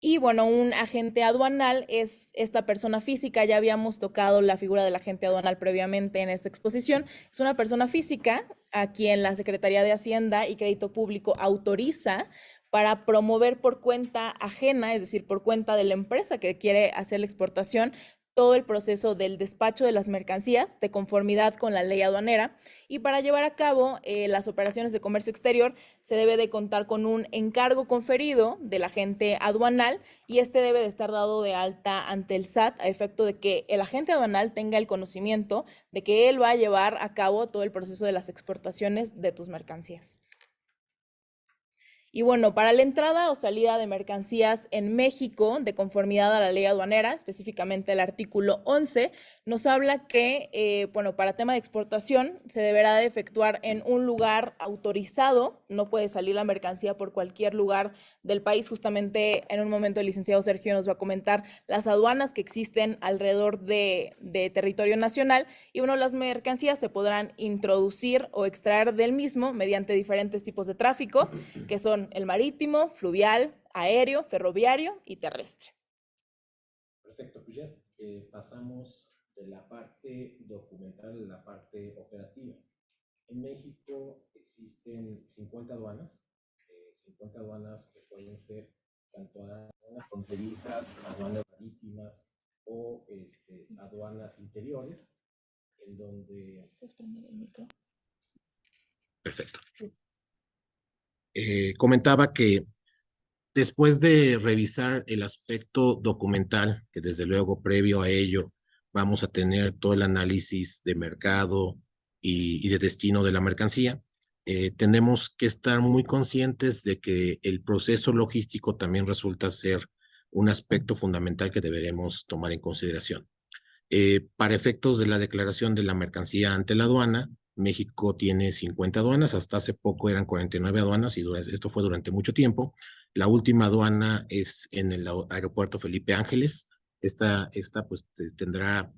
H: Y bueno, un agente aduanal es esta persona física, ya habíamos tocado la figura del agente aduanal previamente en esta exposición, es una persona física a quien la Secretaría de Hacienda y Crédito Público autoriza para promover por cuenta ajena, es decir, por cuenta de la empresa que quiere hacer la exportación, todo el proceso del despacho de las mercancías de conformidad con la ley aduanera, y para llevar a cabo las operaciones de comercio exterior se debe de contar con un encargo conferido del agente aduanal, y este debe de estar dado de alta ante el SAT a efecto de que el agente aduanal tenga el conocimiento de que él va a llevar a cabo todo el proceso de las exportaciones de tus mercancías. Y bueno, para la entrada o salida de mercancías en México, de conformidad a la ley aduanera, específicamente el artículo 11, nos habla que, bueno, para tema de exportación se deberá de efectuar en un lugar autorizado, no puede salir la mercancía por cualquier lugar del país. Justamente en un momento el licenciado Sergio nos va a comentar las aduanas que existen alrededor de territorio nacional, y bueno, las mercancías se podrán introducir o extraer del mismo mediante diferentes tipos de tráfico, que son el marítimo, fluvial, aéreo, ferroviario y terrestre.
D: Perfecto, pues ya pasamos de la parte documental a la parte operativa. En México existen 50 aduanas que pueden ser tanto aduanas fronterizas, aduanas marítimas o aduanas interiores, en donde...
H: ¿Puedes prender el micro?
D: Perfecto. Comentaba que después de revisar el aspecto documental, que desde luego previo a ello vamos a tener todo el análisis de mercado y de destino de la mercancía, tenemos que estar muy conscientes de que el proceso logístico también resulta ser un aspecto fundamental que deberemos tomar en consideración. Para efectos de la declaración de la mercancía ante la aduana, México tiene 50 aduanas, hasta hace poco eran 49 aduanas y esto fue durante mucho tiempo. La última aduana es en el aeropuerto Felipe Ángeles. Esta pues tendrá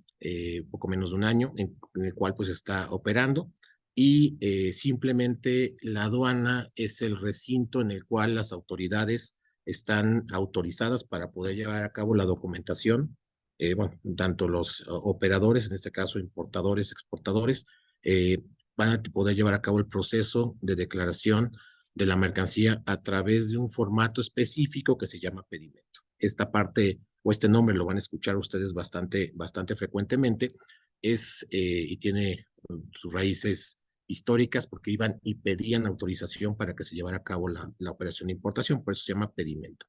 D: poco menos de un año en el cual pues está operando, y simplemente la aduana es el recinto en el cual las autoridades están autorizadas para poder llevar a cabo la documentación. Bueno, tanto los operadores, en este caso importadores, exportadores, van a poder llevar a cabo el proceso de declaración de la mercancía a través de un formato específico que se llama pedimento. Esta parte o este nombre lo van a escuchar ustedes bastante frecuentemente, y tiene sus raíces históricas porque iban y pedían autorización para que se llevara a cabo la operación de importación, por eso se llama pedimento.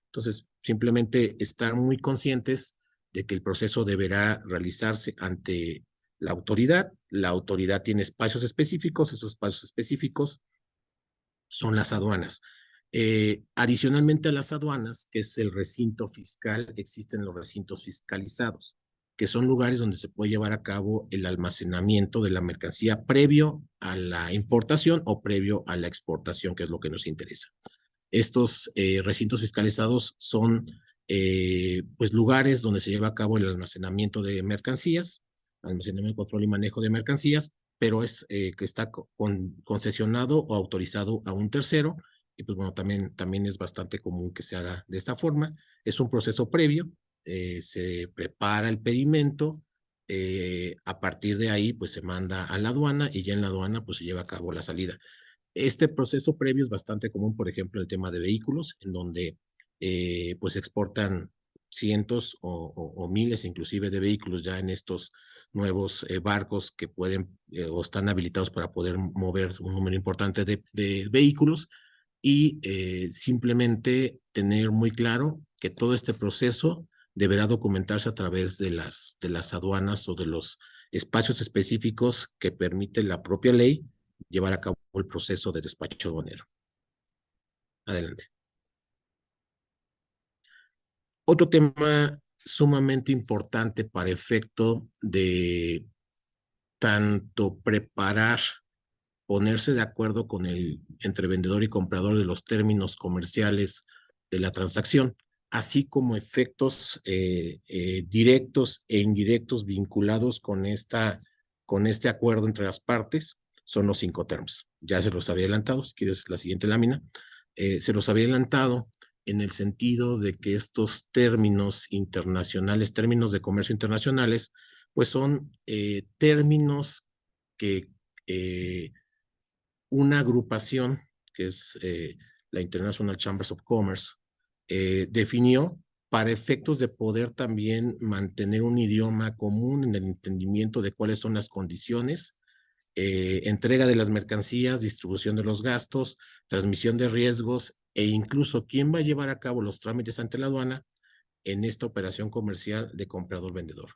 D: Entonces, simplemente estar muy conscientes de que el proceso deberá realizarse ante la autoridad. La autoridad tiene espacios específicos, esos espacios específicos son las aduanas. Adicionalmente a las aduanas, que es el recinto fiscal, existen los recintos fiscalizados, que son lugares donde se puede llevar a cabo el almacenamiento de la mercancía previo a la importación o previo a la exportación, que es lo que nos interesa. Estos recintos fiscalizados son pues lugares donde se lleva a cabo el almacenamiento de mercancías, almacenamiento, control y manejo de mercancías, pero es que está concesionado o autorizado a un tercero, y pues bueno, también es bastante común que se haga de esta forma. Es un proceso previo, se prepara el pedimento, a partir de ahí pues se manda a la aduana, y ya en la aduana pues se lleva a cabo la salida. Este proceso previo es bastante común, por ejemplo, el tema de vehículos, en donde pues exportan cientos o miles inclusive de vehículos ya en estos nuevos barcos que pueden o están habilitados para poder mover un número importante de vehículos, y simplemente tener muy claro que todo este proceso deberá documentarse a través de las aduanas o de los espacios específicos que permite la propia ley llevar a cabo el proceso de despacho aduanero. Adelante. Otro tema sumamente importante para efecto de tanto preparar, ponerse de acuerdo con entre vendedor y comprador de los términos comerciales de la transacción, así como efectos directos e indirectos vinculados con este acuerdo entre las partes, son los 5 terms. Ya se los había adelantado, si quieres la siguiente lámina. Se los había adelantado en el sentido de que estos términos internacionales, términos de comercio internacionales, pues son términos que una agrupación, que es la International Chambers of Commerce, definió para efectos de poder también mantener un idioma común en el entendimiento de cuáles son las condiciones, entrega de las mercancías, distribución de los gastos, transmisión de riesgos e incluso quién va a llevar a cabo los trámites ante la aduana en esta operación comercial de comprador-vendedor.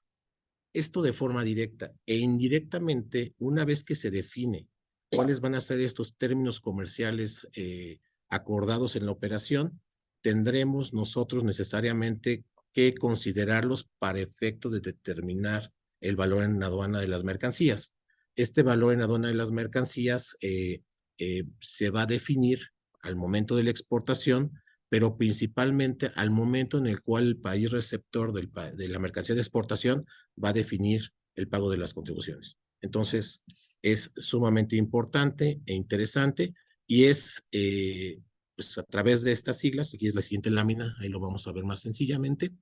D: Esto de forma directa e indirectamente, una vez que se define cuáles van a ser estos términos comerciales acordados en la operación, tendremos nosotros necesariamente que considerarlos para efecto de determinar el valor en aduana de las mercancías. Este valor en aduana de las mercancías se va a definir al momento de la exportación, pero principalmente al momento en el cual el país receptor de la mercancía de exportación va a definir el pago de las contribuciones. Entonces, es sumamente importante e interesante y es pues a través de estas siglas, aquí es la siguiente lámina, ahí lo vamos a ver más sencillamente,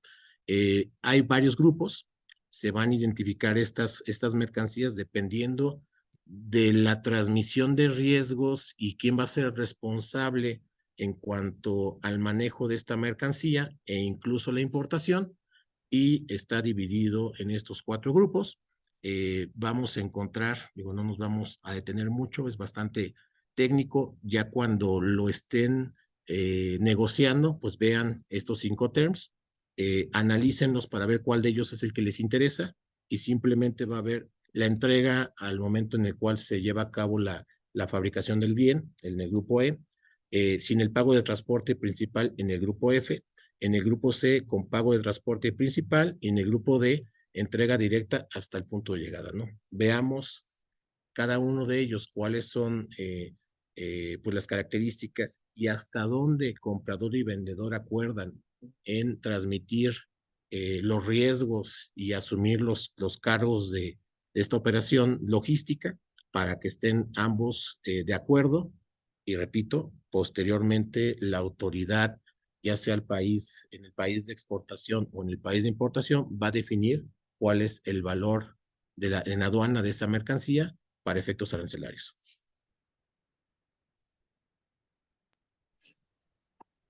D: hay varios grupos, se van a identificar estas mercancías dependiendo de la transmisión de riesgos y quién va a ser responsable en cuanto al manejo de esta mercancía e incluso la importación, y está dividido en estos 4 grupos. Vamos a encontrar, digo, no nos vamos a detener mucho, es bastante técnico, ya cuando lo estén negociando, pues vean estos 5 terms, analícenlos para ver cuál de ellos es el que les interesa y simplemente va a haber la entrega al momento en el cual se lleva a cabo la fabricación del bien, en el grupo E, sin el pago de transporte principal en el grupo F, en el grupo C con pago de transporte principal y en el grupo D entrega directa hasta el punto de llegada, ¿no? Veamos cada uno de ellos cuáles son pues las características y hasta dónde comprador y vendedor acuerdan en transmitir los riesgos y asumir los cargos de esta operación logística para que estén ambos de acuerdo. Y repito, posteriormente la autoridad, ya sea el país, en el país de exportación o en el país de importación, va a definir cuál es el valor en aduana de esa mercancía para efectos arancelarios.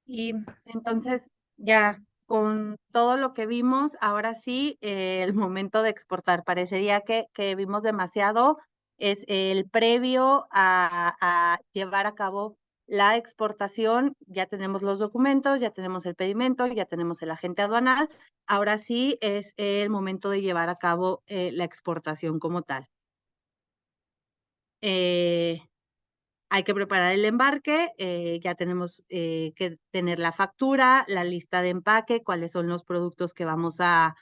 G: Y entonces, ya con todo lo que vimos, ahora sí, el momento de exportar. Parecería que vimos demasiado. Es el previo a llevar a cabo la exportación. Ya tenemos los documentos, ya tenemos el pedimento, ya tenemos el agente aduanal. Ahora sí es el momento de llevar a cabo la exportación como tal. Hay que preparar el embarque, ya tenemos que tener la factura, la lista de empaque, cuáles son los productos que vamos a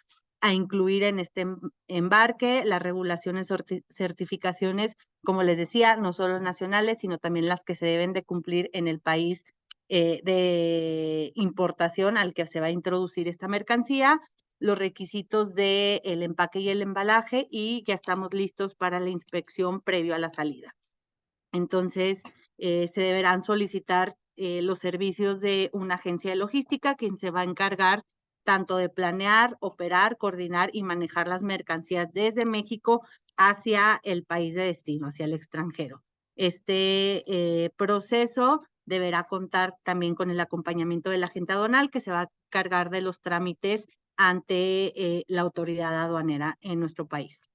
G: incluir en este embarque, las regulaciones, certificaciones, como les decía, no solo nacionales, sino también las que se deben de cumplir en el país de importación al que se va a introducir esta mercancía, los requisitos del empaque y el embalaje, y ya estamos listos para la inspección previo a la salida. Entonces, se deberán solicitar los servicios de una agencia de logística, quien se va a encargar tanto de planear, operar, coordinar y manejar las mercancías desde México hacia el país de destino, hacia el extranjero. Este proceso deberá contar también con el acompañamiento del agente aduanal, que se va a encargar de los trámites ante la autoridad aduanera en nuestro país.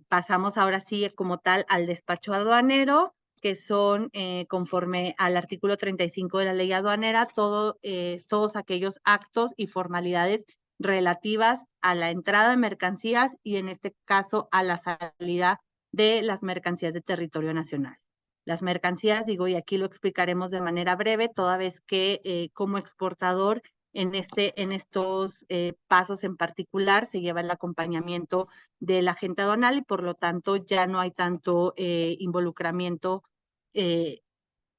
G: Pasamos ahora sí como tal al despacho aduanero, que son conforme al artículo 35 de la ley aduanera, todos aquellos actos y formalidades relativas a la entrada de mercancías y en este caso a la salida de las mercancías de territorio nacional. Las mercancías, digo, y aquí lo explicaremos de manera breve, toda vez que como exportador en estos pasos en particular se lleva el acompañamiento del agente aduanal y por lo tanto ya no hay tanto involucramiento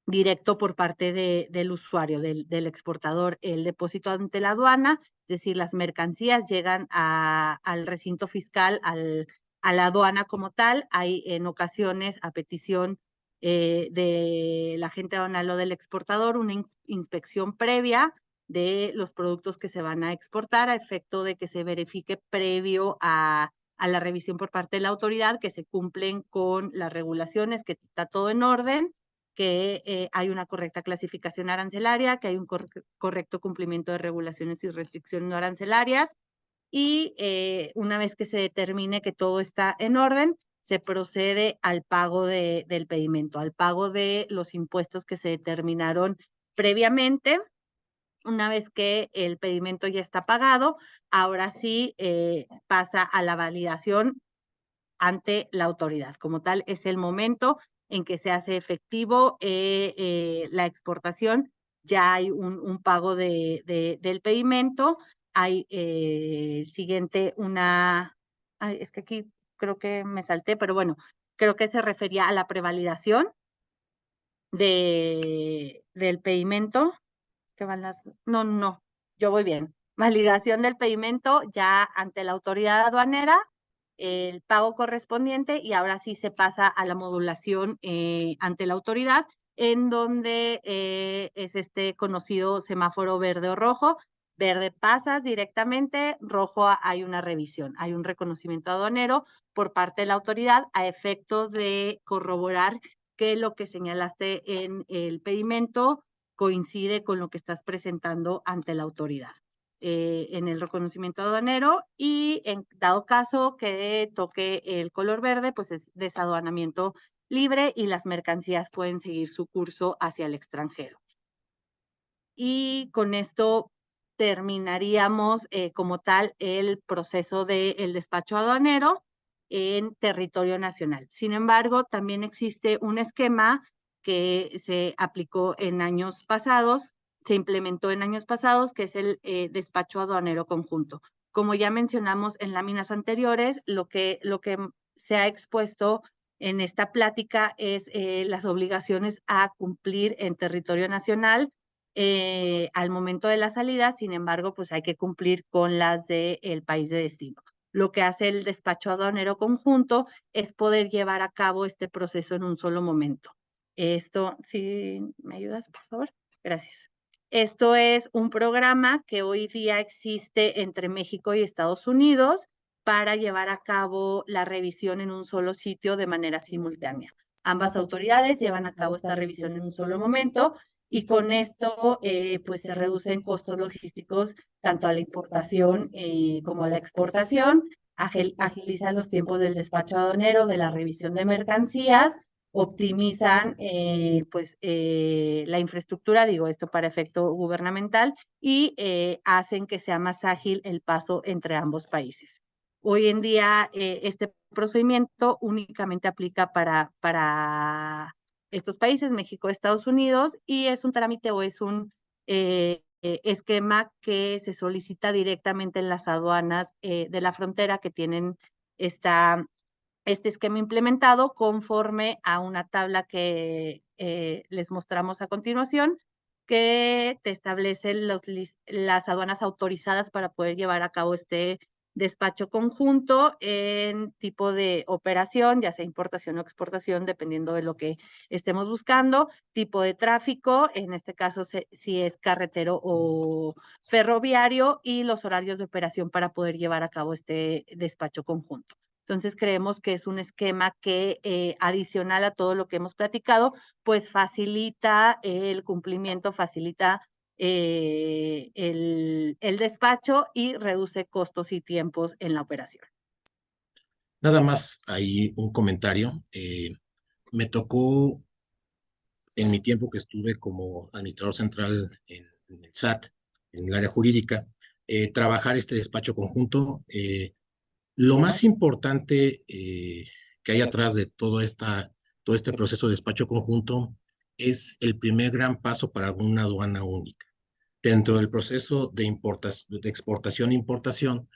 G: directo por parte del usuario, del exportador. El depósito ante la aduana, es decir, las mercancías llegan al recinto fiscal, a la aduana como tal. Hay en ocasiones a petición del agente aduanal o del exportador una inspección previa de los productos que se van a exportar a efecto de que se verifique previo a la revisión por parte de la autoridad que se cumplen con las regulaciones, que está todo en orden, que hay una correcta clasificación arancelaria, que hay un correcto cumplimiento de regulaciones y restricciones no arancelarias, y una vez que se determine que todo está en orden, se procede al pago del pedimento, al pago de los impuestos que se determinaron previamente. Una vez que el pedimento ya está pagado, ahora sí pasa a la validación ante la autoridad. Como tal, es el momento en que se hace efectivo la exportación. Ya hay un pago del pedimento. Hay siguiente es que aquí creo que me salté, pero bueno, creo que se refería a la prevalidación del pedimento. No, yo voy bien. Validación del pedimento ya ante la autoridad aduanera, el pago correspondiente, y ahora sí se pasa a la modulación ante la autoridad, en donde es este conocido semáforo verde o rojo. Verde pasas directamente, rojo hay una revisión, hay un reconocimiento aduanero por parte de la autoridad a efecto de corroborar que lo que señalaste en el pedimento coincide con lo que estás presentando ante la autoridad en el reconocimiento aduanero, y en dado caso que toque el color verde, pues es desaduanamiento libre y las mercancías pueden seguir su curso hacia el extranjero. Y con esto terminaríamos como tal el proceso del despacho aduanero en territorio nacional. Sin embargo, también existe un esquema que se aplicó en años pasados, se implementó en años pasados, que es el despacho aduanero conjunto. Como ya mencionamos en láminas anteriores, lo que se ha expuesto en esta plática es las obligaciones a cumplir en territorio nacional al momento de la salida. Sin embargo, pues hay que cumplir con las del país de destino. Lo que hace el despacho aduanero conjunto es poder llevar a cabo este proceso en un solo momento. Esto, ¿sí me ayudas, por favor? Gracias. Esto es un programa que hoy día existe entre México y Estados Unidos para llevar a cabo la revisión en un solo sitio de manera simultánea. Ambas autoridades llevan a cabo esta revisión en un solo momento, y con esto pues se reducen costos logísticos tanto a la importación como a la exportación, agilizan los tiempos del despacho aduanero, de la revisión de mercancías, optimizan la infraestructura, digo esto para efecto gubernamental, y hacen que sea más ágil el paso entre ambos países. Hoy en día este procedimiento únicamente aplica para estos países, México, Estados Unidos, y es un trámite o es un esquema que se solicita directamente en las aduanas de la frontera, que tienen este esquema implementado conforme a una tabla que les mostramos a continuación, que te establece las aduanas autorizadas para poder llevar a cabo este despacho conjunto en tipo de operación, ya sea importación o exportación, dependiendo de lo que estemos buscando, tipo de tráfico, en este caso si es carretero o ferroviario, y los horarios de operación para poder llevar a cabo este despacho conjunto. Entonces creemos que es un esquema que adicional a todo lo que hemos platicado, pues facilita el cumplimiento, facilita el despacho y reduce costos y tiempos en la operación.
D: Nada más hay un comentario. Me tocó en mi tiempo que estuve como administrador central en el SAT, en el área jurídica, trabajar este despacho conjunto. Lo más importante que hay atrás de todo este proceso de despacho conjunto es el primer gran paso para una aduana única. Dentro del proceso de exportación e importación,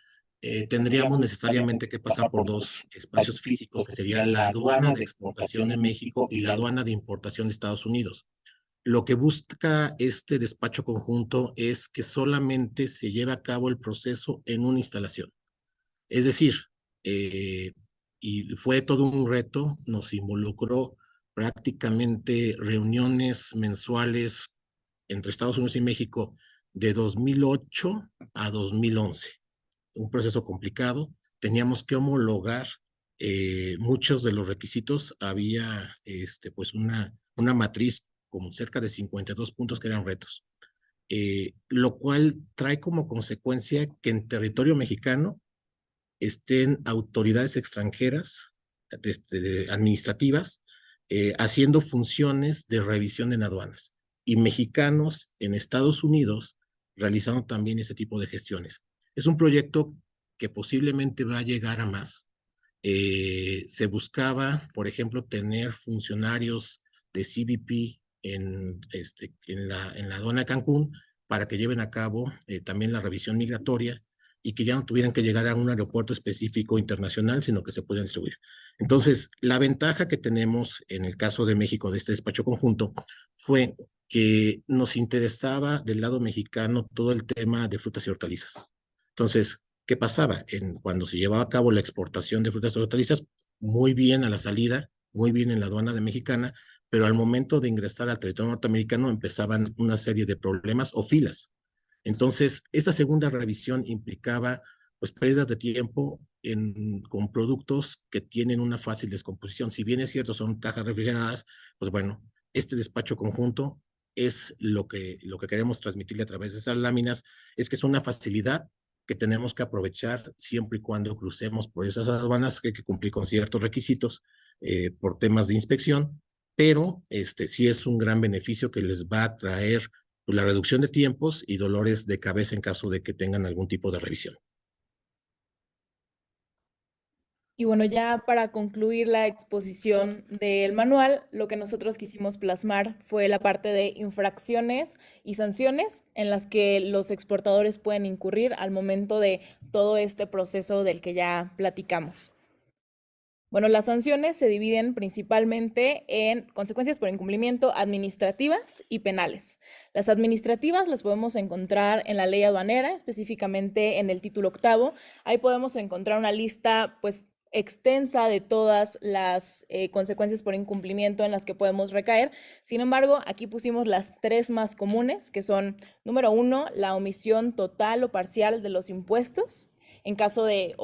D: tendríamos necesariamente que pasar por dos espacios físicos, que sería la aduana de exportación de México y la aduana de importación de Estados Unidos. Lo que busca este despacho conjunto es que solamente se lleve a cabo el proceso en una instalación. Es decir, y fue todo un reto, nos involucró prácticamente reuniones mensuales entre Estados Unidos y México de 2008 a 2011. Un proceso complicado. Teníamos que homologar muchos de los requisitos. Había pues una matriz con cerca de 52 puntos que eran retos. Lo cual trae como consecuencia que en territorio mexicano estén autoridades extranjeras administrativas haciendo funciones de revisión en aduanas y mexicanos en Estados Unidos realizando también ese tipo de gestiones. Es un proyecto que posiblemente va a llegar a más. Se buscaba, por ejemplo, tener funcionarios de CBP en la aduana de Cancún para que lleven a cabo también la revisión migratoria y que ya no tuvieran que llegar a un aeropuerto específico internacional, sino que se pudieran distribuir. Entonces, la ventaja que tenemos en el caso de México de este despacho conjunto fue que nos interesaba del lado mexicano todo el tema de frutas y hortalizas. Entonces, ¿qué pasaba? Cuando se llevaba a cabo la exportación de frutas y hortalizas, muy bien a la salida, muy bien en la aduana de mexicana, pero al momento de ingresar al territorio norteamericano empezaban una serie de problemas o filas. Entonces, esa segunda revisión implicaba pues pérdidas de tiempo con productos que tienen una fácil descomposición. Si bien es cierto, son cajas refrigeradas, pues bueno, este despacho conjunto es lo que queremos transmitirle a través de esas láminas, es que es una facilidad que tenemos que aprovechar siempre y cuando crucemos por esas aduanas, que hay que cumplir con ciertos requisitos por temas de inspección, pero sí es un gran beneficio que les va a traer la reducción de tiempos y dolores de cabeza en caso de que tengan algún tipo de revisión.
H: Y bueno, ya para concluir la exposición del manual, lo que nosotros quisimos plasmar fue la parte de infracciones y sanciones en las que los exportadores pueden incurrir al momento de todo este proceso del que ya platicamos. Bueno, las sanciones se dividen principalmente en consecuencias por incumplimiento administrativas y penales. Las administrativas las podemos encontrar en la ley aduanera, específicamente en el título 8. Ahí podemos encontrar una lista, pues, extensa de todas las consecuencias por incumplimiento en las que podemos recaer. Sin embargo, aquí pusimos las 3 más comunes, que son, número 1, la omisión total o parcial de los impuestos en caso de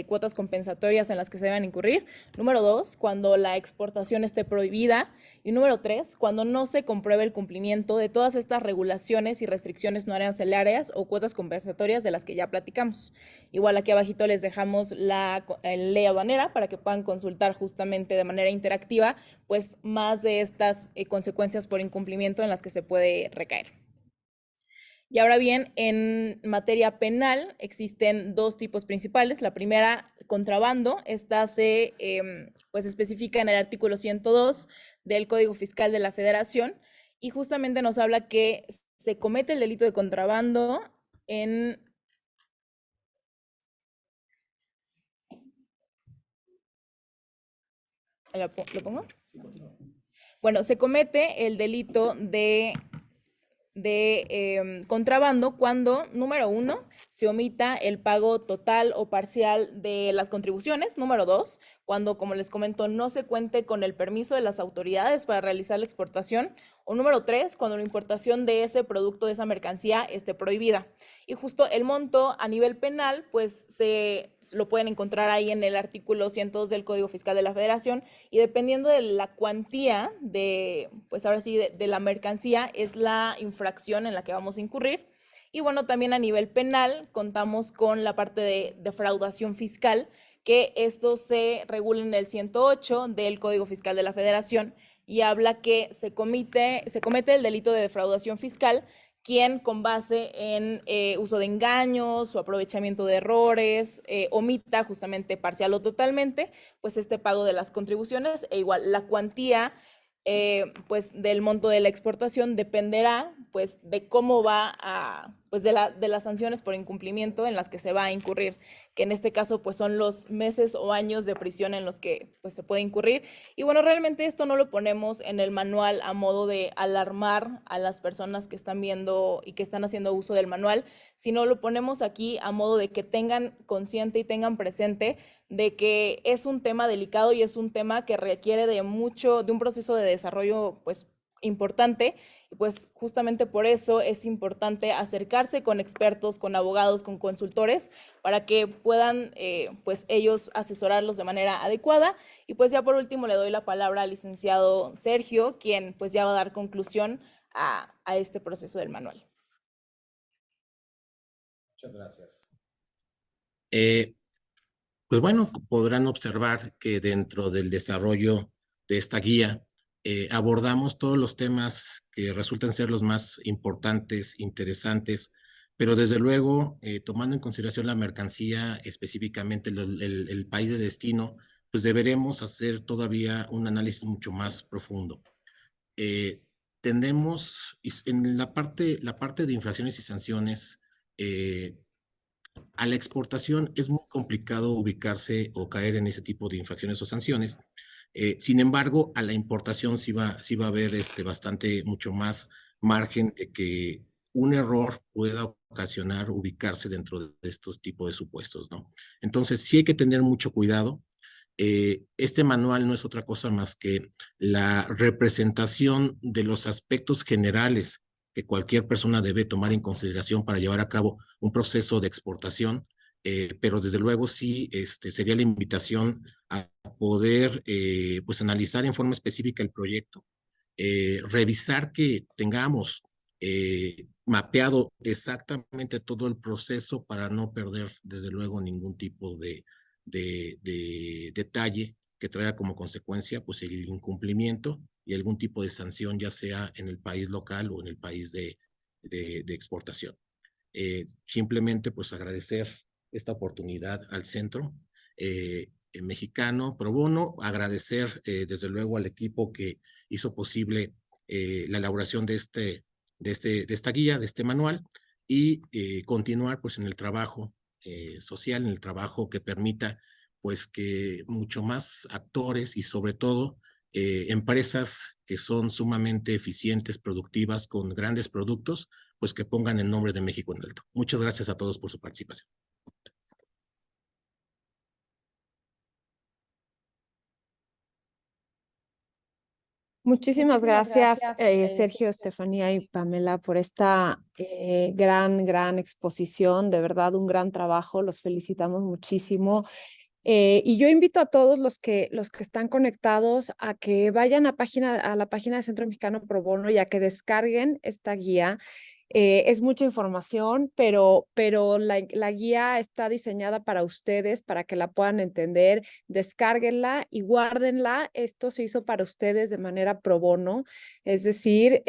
H: cuotas compensatorias en las que se deban incurrir. Número 2, cuando la exportación esté prohibida. Y número 3, cuando no se compruebe el cumplimiento de todas estas regulaciones y restricciones no arancelarias o cuotas compensatorias de las que ya platicamos. Igual aquí abajito les dejamos la ley aduanera para que puedan consultar justamente de manera interactiva pues más de estas consecuencias por incumplimiento en las que se puede recaer. Y ahora bien, en materia penal existen 2 tipos principales. La primera, contrabando. Esta se pues especifica en el artículo 102 del Código Fiscal de la Federación y justamente nos habla que se comete el delito de contrabando en... ¿Lo pongo? Bueno, se comete el delito de contrabando cuando, número 1, se omita el pago total o parcial de las contribuciones. Número 2, cuando, como les comento, no se cuente con el permiso de las autoridades para realizar la exportación. O número 3, cuando la importación de ese producto, de esa mercancía, esté prohibida. Y justo el monto a nivel penal, pues lo pueden encontrar ahí en el artículo 102 del Código Fiscal de la Federación, y dependiendo de la cuantía pues ahora sí, de la mercancía, es la infracción en la que vamos a incurrir. Y bueno, también a nivel penal contamos con la parte de defraudación fiscal, que esto se regula en el 108 del Código Fiscal de la Federación y habla que se comete el delito de defraudación fiscal quien con base en uso de engaños o aprovechamiento de errores omita justamente parcial o totalmente pues este pago de las contribuciones, e igual la cuantía pues del monto de la exportación dependerá pues de cómo va a, pues de las sanciones por incumplimiento en las que se va a incurrir, que en este caso pues son los meses o años de prisión en los que pues se puede incurrir. Y bueno, realmente esto no lo ponemos en el manual a modo de alarmar a las personas que están viendo y que están haciendo uso del manual, sino lo ponemos aquí a modo de que tengan consciente y tengan presente de que es un tema delicado y es un tema que requiere de un proceso de desarrollo pues importante, y pues justamente por eso es importante acercarse con expertos, con abogados, con consultores, para que puedan pues ellos asesorarlos de manera adecuada. Y pues ya por último le doy la palabra al licenciado Sergio, quien pues ya va a dar conclusión a este proceso del manual.
D: Muchas gracias. Pues bueno, podrán observar que dentro del desarrollo de esta guía abordamos todos los temas que resultan ser los más importantes, interesantes, pero desde luego, tomando en consideración la mercancía, específicamente el país de destino, pues deberemos hacer todavía un análisis mucho más profundo. Tendemos en la parte de infracciones y sanciones, a la exportación es muy complicado ubicarse o caer en ese tipo de infracciones o sanciones. Sin embargo, a la importación sí va a haber mucho más margen de que un error pueda ocasionar ubicarse dentro de estos tipos de supuestos, ¿no? Entonces, sí hay que tener mucho cuidado. Este manual no es otra cosa más que la representación de los aspectos generales que cualquier persona debe tomar en consideración para llevar a cabo un proceso de exportación, pero desde luego sí sería la invitación a poder pues analizar en forma específica el proyecto, revisar que tengamos mapeado exactamente todo el proceso para no perder desde luego ningún tipo de detalle que traiga como consecuencia pues el incumplimiento y algún tipo de sanción, ya sea en el país local o en el país de exportación. Simplemente pues agradecer esta oportunidad al Centro Mexicano Pro Bono, agradecer desde luego al equipo que hizo posible la elaboración de esta guía, de este manual, y continuar pues en el trabajo social, en el trabajo que permita pues que mucho más actores y sobre todo empresas que son sumamente eficientes, productivas, con grandes productos, pues que pongan el nombre de México en alto. Muchas gracias a todos por su participación.
E: Muchísimas gracias, Sergio, Estefanía y Pamela, por esta gran exposición. De verdad, un gran trabajo. Los felicitamos muchísimo. Y yo invito a todos los que están conectados a que vayan a la página de Centro Mexicano Pro Bono y a que descarguen esta guía. Es mucha información, pero la guía está diseñada para ustedes, para que la puedan entender. Descárguenla y guárdenla. Esto se hizo para ustedes de manera pro bono, es decir,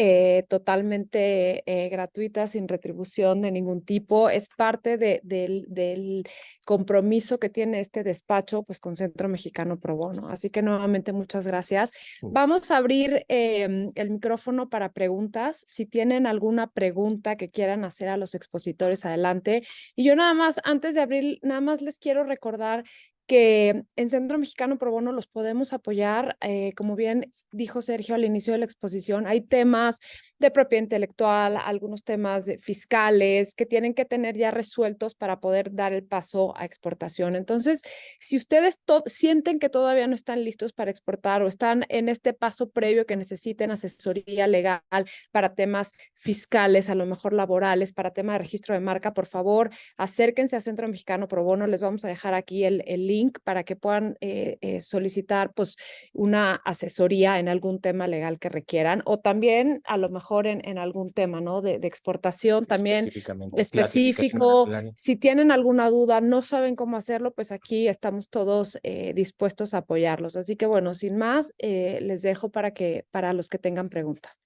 E: totalmente gratuita, sin retribución de ningún tipo. Es parte del compromiso que tiene este despacho pues con Centro Mexicano Pro Bono. Así que nuevamente muchas gracias. Vamos a abrir el micrófono para preguntas. Si tienen alguna pregunta que quieran hacer a los expositores, adelante. Y yo nada más, antes de abrir, nada más les quiero recordar que en Centro Mexicano Pro Bono los podemos apoyar, como bien dijo Sergio al inicio de la exposición, hay temas de propiedad intelectual, algunos temas fiscales que tienen que tener ya resueltos para poder dar el paso a exportación. Entonces, si ustedes sienten que todavía no están listos para exportar o están en este paso previo que necesiten asesoría legal para temas fiscales, a lo mejor laborales, para tema de registro de marca, por favor, acérquense a Centro Mexicano Pro Bono. Les vamos a dejar aquí el link para que puedan solicitar pues una asesoría en algún tema legal que requieran, o también a lo mejor en algún tema, ¿no? De exportación también específico. Si tienen alguna duda, no saben cómo hacerlo, pues aquí estamos todos dispuestos a apoyarlos. Así que bueno, sin más, les dejo para los que tengan preguntas.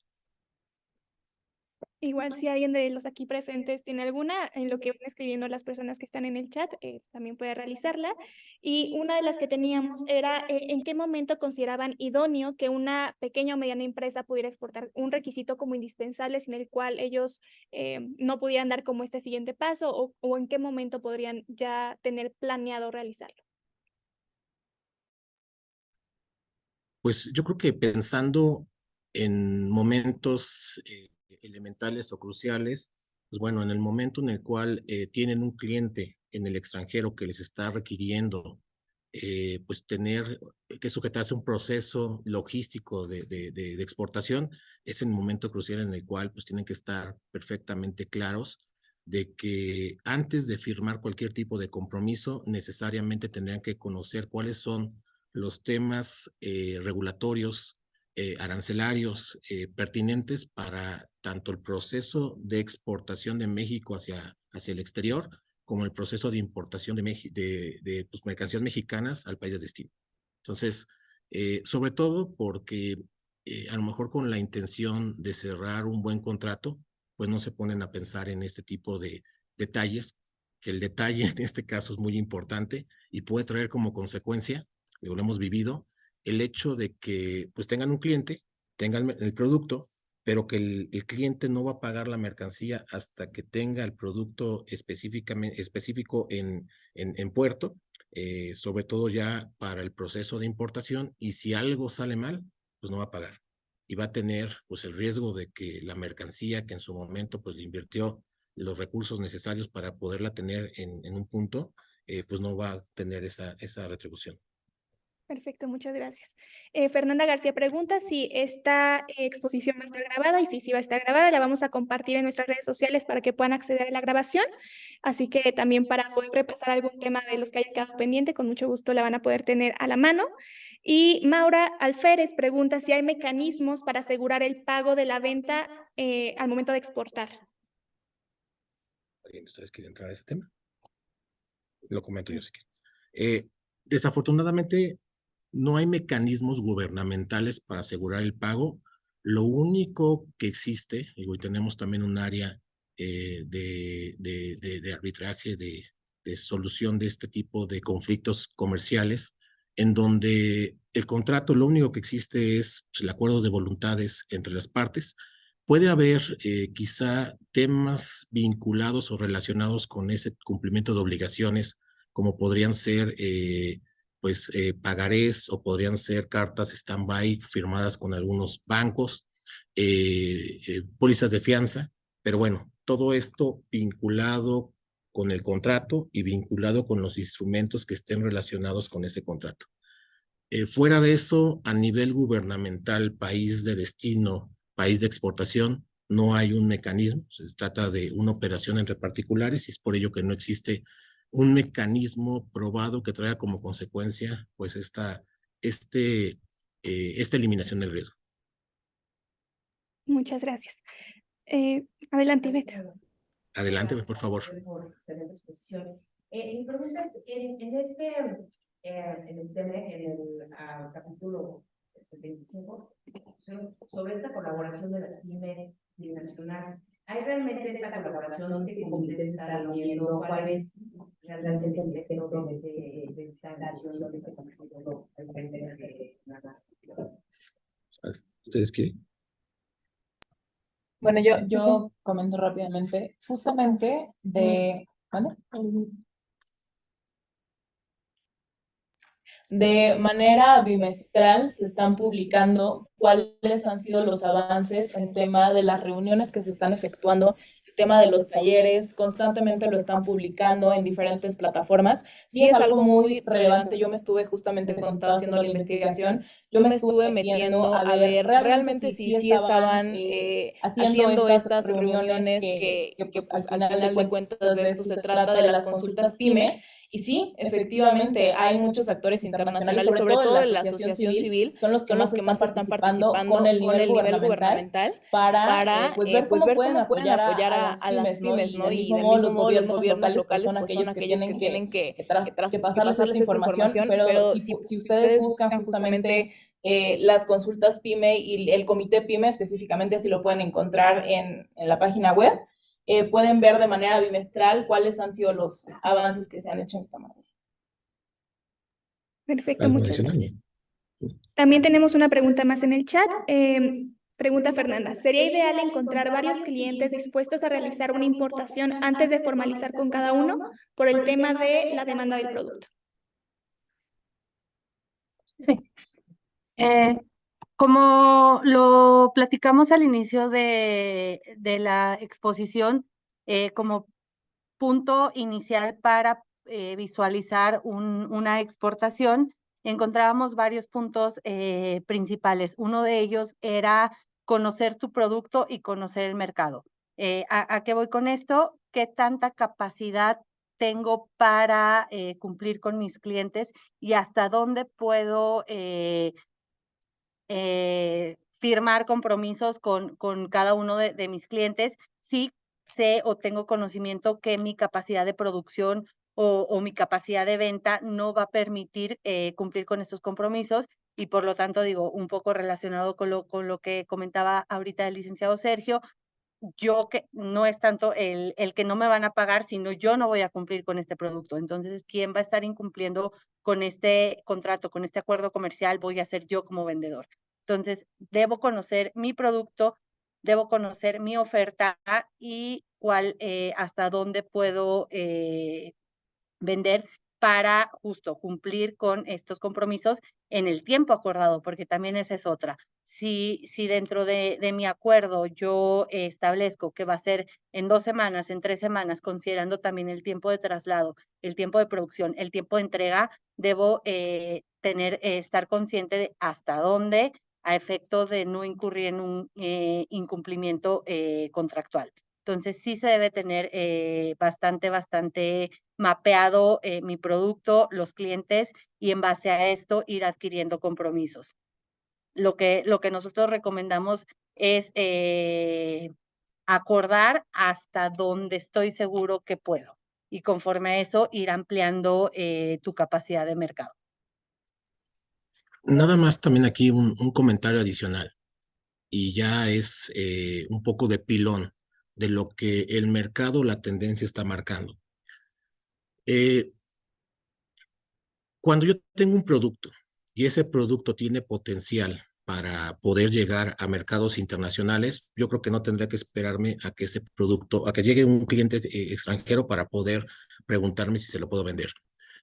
C: Igual si alguien de los aquí presentes tiene alguna, en lo que van escribiendo las personas que están en el chat, también puede realizarla. Y una de las que teníamos era en qué momento consideraban idóneo que una pequeña o mediana empresa pudiera exportar, un requisito como indispensable sin el cual ellos no pudieran dar como este siguiente paso, o en qué momento podrían ya tener planeado realizarlo.
D: Pues yo creo que pensando en momentos elementales o cruciales, pues bueno, en el momento en el cual tienen un cliente en el extranjero que les está requiriendo pues tener que sujetarse a un proceso logístico de exportación, es el momento crucial en el cual pues tienen que estar perfectamente claros de que antes de firmar cualquier tipo de compromiso, necesariamente tendrían que conocer cuáles son los temas regulatorios, arancelarios pertinentes para tanto el proceso de exportación de México hacia el exterior, como el proceso de importación de pues, mercancías mexicanas al país de destino. Entonces, sobre todo porque a lo mejor con la intención de cerrar un buen contrato, pues no se ponen a pensar en este tipo de detalles, que el detalle en este caso es muy importante y puede traer como consecuencia, lo hemos vivido, el hecho de que pues tengan un cliente, tengan el producto, pero que el cliente no va a pagar la mercancía hasta que tenga el producto específico en puerto, sobre todo ya para el proceso de importación, y si algo sale mal, pues no va a pagar. Y va a tener pues el riesgo de que la mercancía que en su momento pues le invirtió los recursos necesarios para poderla tener en un punto, pues no va a tener esa retribución.
C: Perfecto, muchas gracias. Fernanda García pregunta si esta exposición va a estar grabada, y sí va a estar grabada. La vamos a compartir en nuestras redes sociales para que puedan acceder a la grabación. Así que también para poder repasar algún tema de los que haya quedado pendiente, con mucho gusto la van a poder tener a la mano. Y Maura Alférez pregunta si hay mecanismos para asegurar el pago de la venta al momento de exportar.
D: ¿Alguien de ustedes quiere entrar a ese tema? Lo comento yo si quieren. Desafortunadamente, no hay mecanismos gubernamentales para asegurar el pago. Lo único que existe, y hoy tenemos también un área de arbitraje, de solución de este tipo de conflictos comerciales, en donde el contrato, lo único que existe es pues, el acuerdo de voluntades entre las partes. Puede haber quizá temas vinculados o relacionados con ese cumplimiento de obligaciones, como podrían ser pagarés, o podrían ser cartas stand-by firmadas con algunos bancos, pólizas de fianza, pero bueno, todo esto vinculado con el contrato y vinculado con los instrumentos que estén relacionados con ese contrato. Fuera de eso, a nivel gubernamental, país de destino, país de exportación, no hay un mecanismo. Se trata de una operación entre particulares y es por ello que no existe un mecanismo probado que traiga como consecuencia pues esta eliminación del riesgo.
C: Muchas gracias. Adelante, Beto.
D: Adelante, por favor.
B: Excelente exposición. Mi pregunta es, en el tema, en el capítulo 25, sobre esta colaboración de las pymes binacional, ¿hay realmente esta colaboración? ¿Este comité se está reuniendo? ¿Cuál es realmente el efecto de esta adición de este capítulo?
D: ¿Ustedes quieren?
H: Bueno, yo comento rápidamente, justamente de manera bimestral se están publicando cuáles han sido los avances en tema de las reuniones que se están efectuando, el tema de los talleres, constantemente lo están publicando en diferentes plataformas. Sí es algo muy relevante. Yo me estuve justamente cuando estaba haciendo la investigación, yo me estuve metiendo a ver realmente si sí estaban haciendo estas reuniones que pues al final de cuentas de esto se trata, de las consultas PYME. Y sí, efectivamente, hay muchos actores internacionales, sobre todo la asociación civil, son los que más están participando con el nivel gubernamental para ver cómo pueden apoyar a las pymes, ¿no? Y del mismo modo los gobiernos locales pues son aquellos que tienen que pasarles esta información, pero si ustedes buscan justamente las consultas PYME y el comité PYME, específicamente así lo pueden encontrar en la página web. Pueden ver de manera bimestral cuáles han sido los avances que se han hecho en esta materia.
C: Perfecto,
D: ¿Algo
C: muchas
D: adicional?
C: gracias. También tenemos una pregunta más en el chat. Pregunta Fernanda, ¿sería ideal encontrar varios clientes dispuestos a realizar una importación antes de formalizar con cada uno por el tema de la demanda del producto?
G: Sí. Como lo platicamos al inicio de la exposición, como punto inicial para visualizar una exportación, encontrábamos varios puntos principales. Uno de ellos era conocer tu producto y conocer el mercado. ¿A qué voy con esto? ¿Qué tanta capacidad tengo para cumplir con mis clientes y hasta dónde puedo firmar compromisos con cada uno de mis clientes? Sí sé o tengo conocimiento que mi capacidad de producción o mi capacidad de venta no va a permitir cumplir con estos compromisos, y por lo tanto, digo, un poco relacionado con lo que comentaba ahorita el licenciado Sergio, yo que no es tanto el que no me van a pagar, sino yo no voy a cumplir con este producto. Entonces, ¿quién va a estar incumpliendo con este contrato, con este acuerdo comercial? Voy a ser yo como vendedor. Entonces, debo conocer mi producto, debo conocer mi oferta y hasta dónde puedo vender para justo cumplir con estos compromisos en el tiempo acordado, porque también esa es otra. Si dentro de mi acuerdo yo establezco que va a ser en 2 semanas, en 3 semanas, considerando también el tiempo de traslado, el tiempo de producción, el tiempo de entrega, debo estar consciente de hasta dónde, a efecto de no incurrir en un incumplimiento contractual. Entonces, sí se debe tener bastante mapeado mi producto, los clientes, y en base a esto ir adquiriendo compromisos. Lo que nosotros recomendamos es acordar hasta donde estoy seguro que puedo, y conforme a eso ir ampliando tu capacidad de mercado.
D: Nada más también aquí un comentario adicional, y ya es un poco de pilón de lo que el mercado, la tendencia está marcando. Cuando yo tengo un producto y ese producto tiene potencial para poder llegar a mercados internacionales, yo creo que no tendría que esperarme a que ese producto, a que llegue un cliente extranjero para poder preguntarme si se lo puedo vender.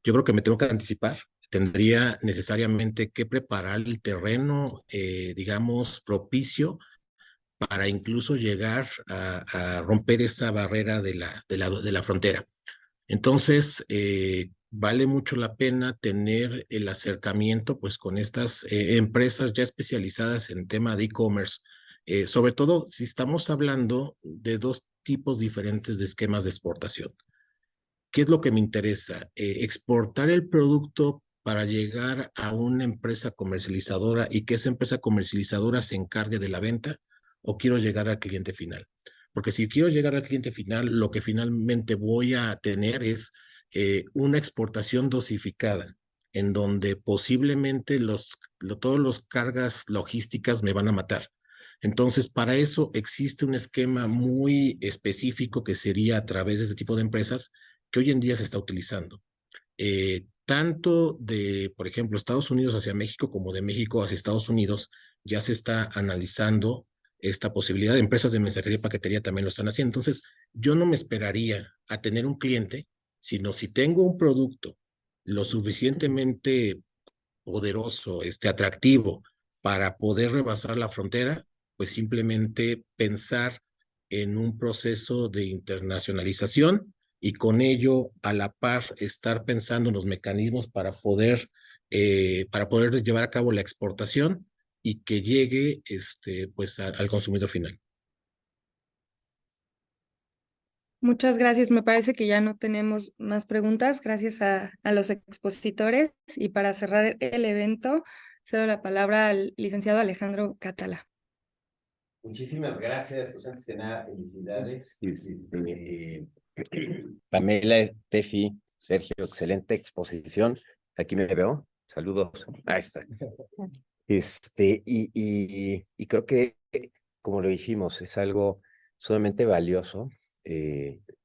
D: Yo creo que me tengo que anticipar. Tendría necesariamente que preparar el terreno, digamos, propicio para incluso llegar a romper esa barrera de la frontera. Entonces, vale mucho la pena tener el acercamiento pues con estas empresas ya especializadas en tema de e-commerce, sobre todo si estamos hablando de 2 tipos diferentes de esquemas de exportación. ¿Qué es lo que me interesa? Exportar el producto para llegar a una empresa comercializadora y que esa empresa comercializadora se encargue de la venta, o quiero llegar al cliente final. Porque si quiero llegar al cliente final, lo que finalmente voy a tener es una exportación dosificada, en donde posiblemente todos los cargas logísticas me van a matar. Entonces, para eso existe un esquema muy específico que sería a través de este tipo de empresas que hoy en día se está utilizando. Tanto de, por ejemplo, Estados Unidos hacia México como de México hacia Estados Unidos, ya se está analizando esta posibilidad. De empresas de mensajería y paquetería también lo están haciendo. Entonces, yo no me esperaría a tener un cliente, sino si tengo un producto lo suficientemente poderoso, atractivo para poder rebasar la frontera, pues simplemente pensar en un proceso de internacionalización y con ello a la par estar pensando en los mecanismos para poder llevar a cabo la exportación y que llegue, pues, al consumidor final.
A: Muchas gracias. Me parece que ya no tenemos más preguntas. Gracias a los expositores. Y para cerrar el evento, cedo la palabra al licenciado Alejandro Catala.
F: Muchísimas gracias. Pues antes que nada, felicidades. Pamela, Tefi, Sergio, excelente exposición. Aquí me veo. Saludos. Ahí está. Y creo que, como lo dijimos, es algo sumamente valioso.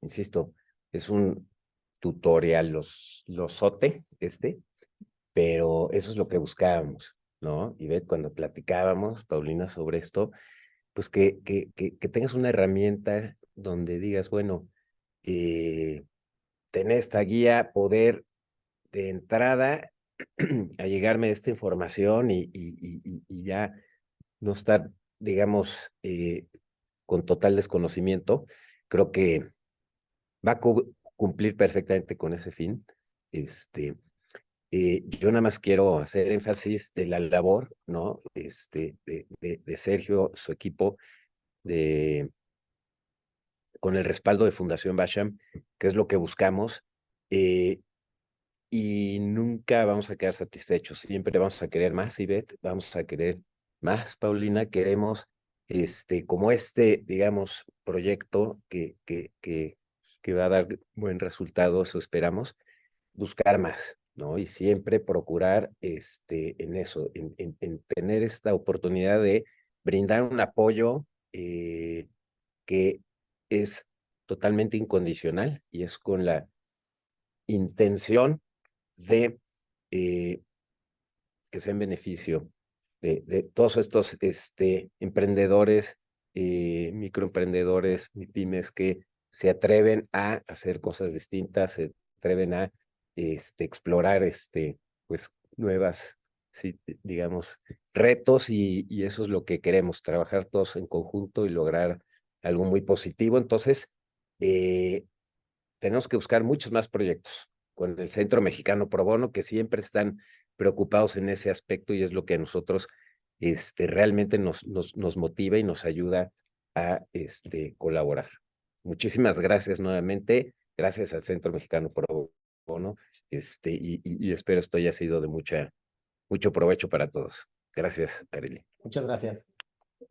F: Insisto, es un tutorial, losote, pero eso es lo que buscábamos, ¿no? Y ve, cuando platicábamos, Paulina, sobre esto, pues que tengas una herramienta donde digas, bueno, tener esta guía, poder de entrada a llegarme esta información y ya no estar, digamos, con total desconocimiento, creo que va a cumplir perfectamente con ese fin. Yo nada más quiero hacer énfasis de la labor, ¿no? De Sergio, su equipo, con el respaldo de Fundación Basham, que es lo que buscamos, y nunca vamos a quedar satisfechos, siempre vamos a querer más, Ivette, vamos a querer más, Paulina, queremos, como digamos, proyecto que va a dar buen resultado, eso esperamos, buscar más, ¿no? Y siempre procurar, en eso, en tener esta oportunidad de brindar un apoyo que es totalmente incondicional y es con la intención de que sea en beneficio de todos estos emprendedores, microemprendedores, pymes que se atreven a hacer cosas distintas, se atreven a explorar pues nuevas, sí, digamos, retos y eso es lo que queremos, trabajar todos en conjunto y lograr algo muy positivo. Entonces, tenemos que buscar muchos más proyectos con el Centro Mexicano Pro Bono, que siempre están preocupados en ese aspecto y es lo que a nosotros realmente nos motiva y nos ayuda a colaborar. Muchísimas gracias nuevamente, gracias al Centro Mexicano Pro Bono, y espero esto haya sido de mucho provecho para todos. Gracias, Arely.
D: Muchas gracias.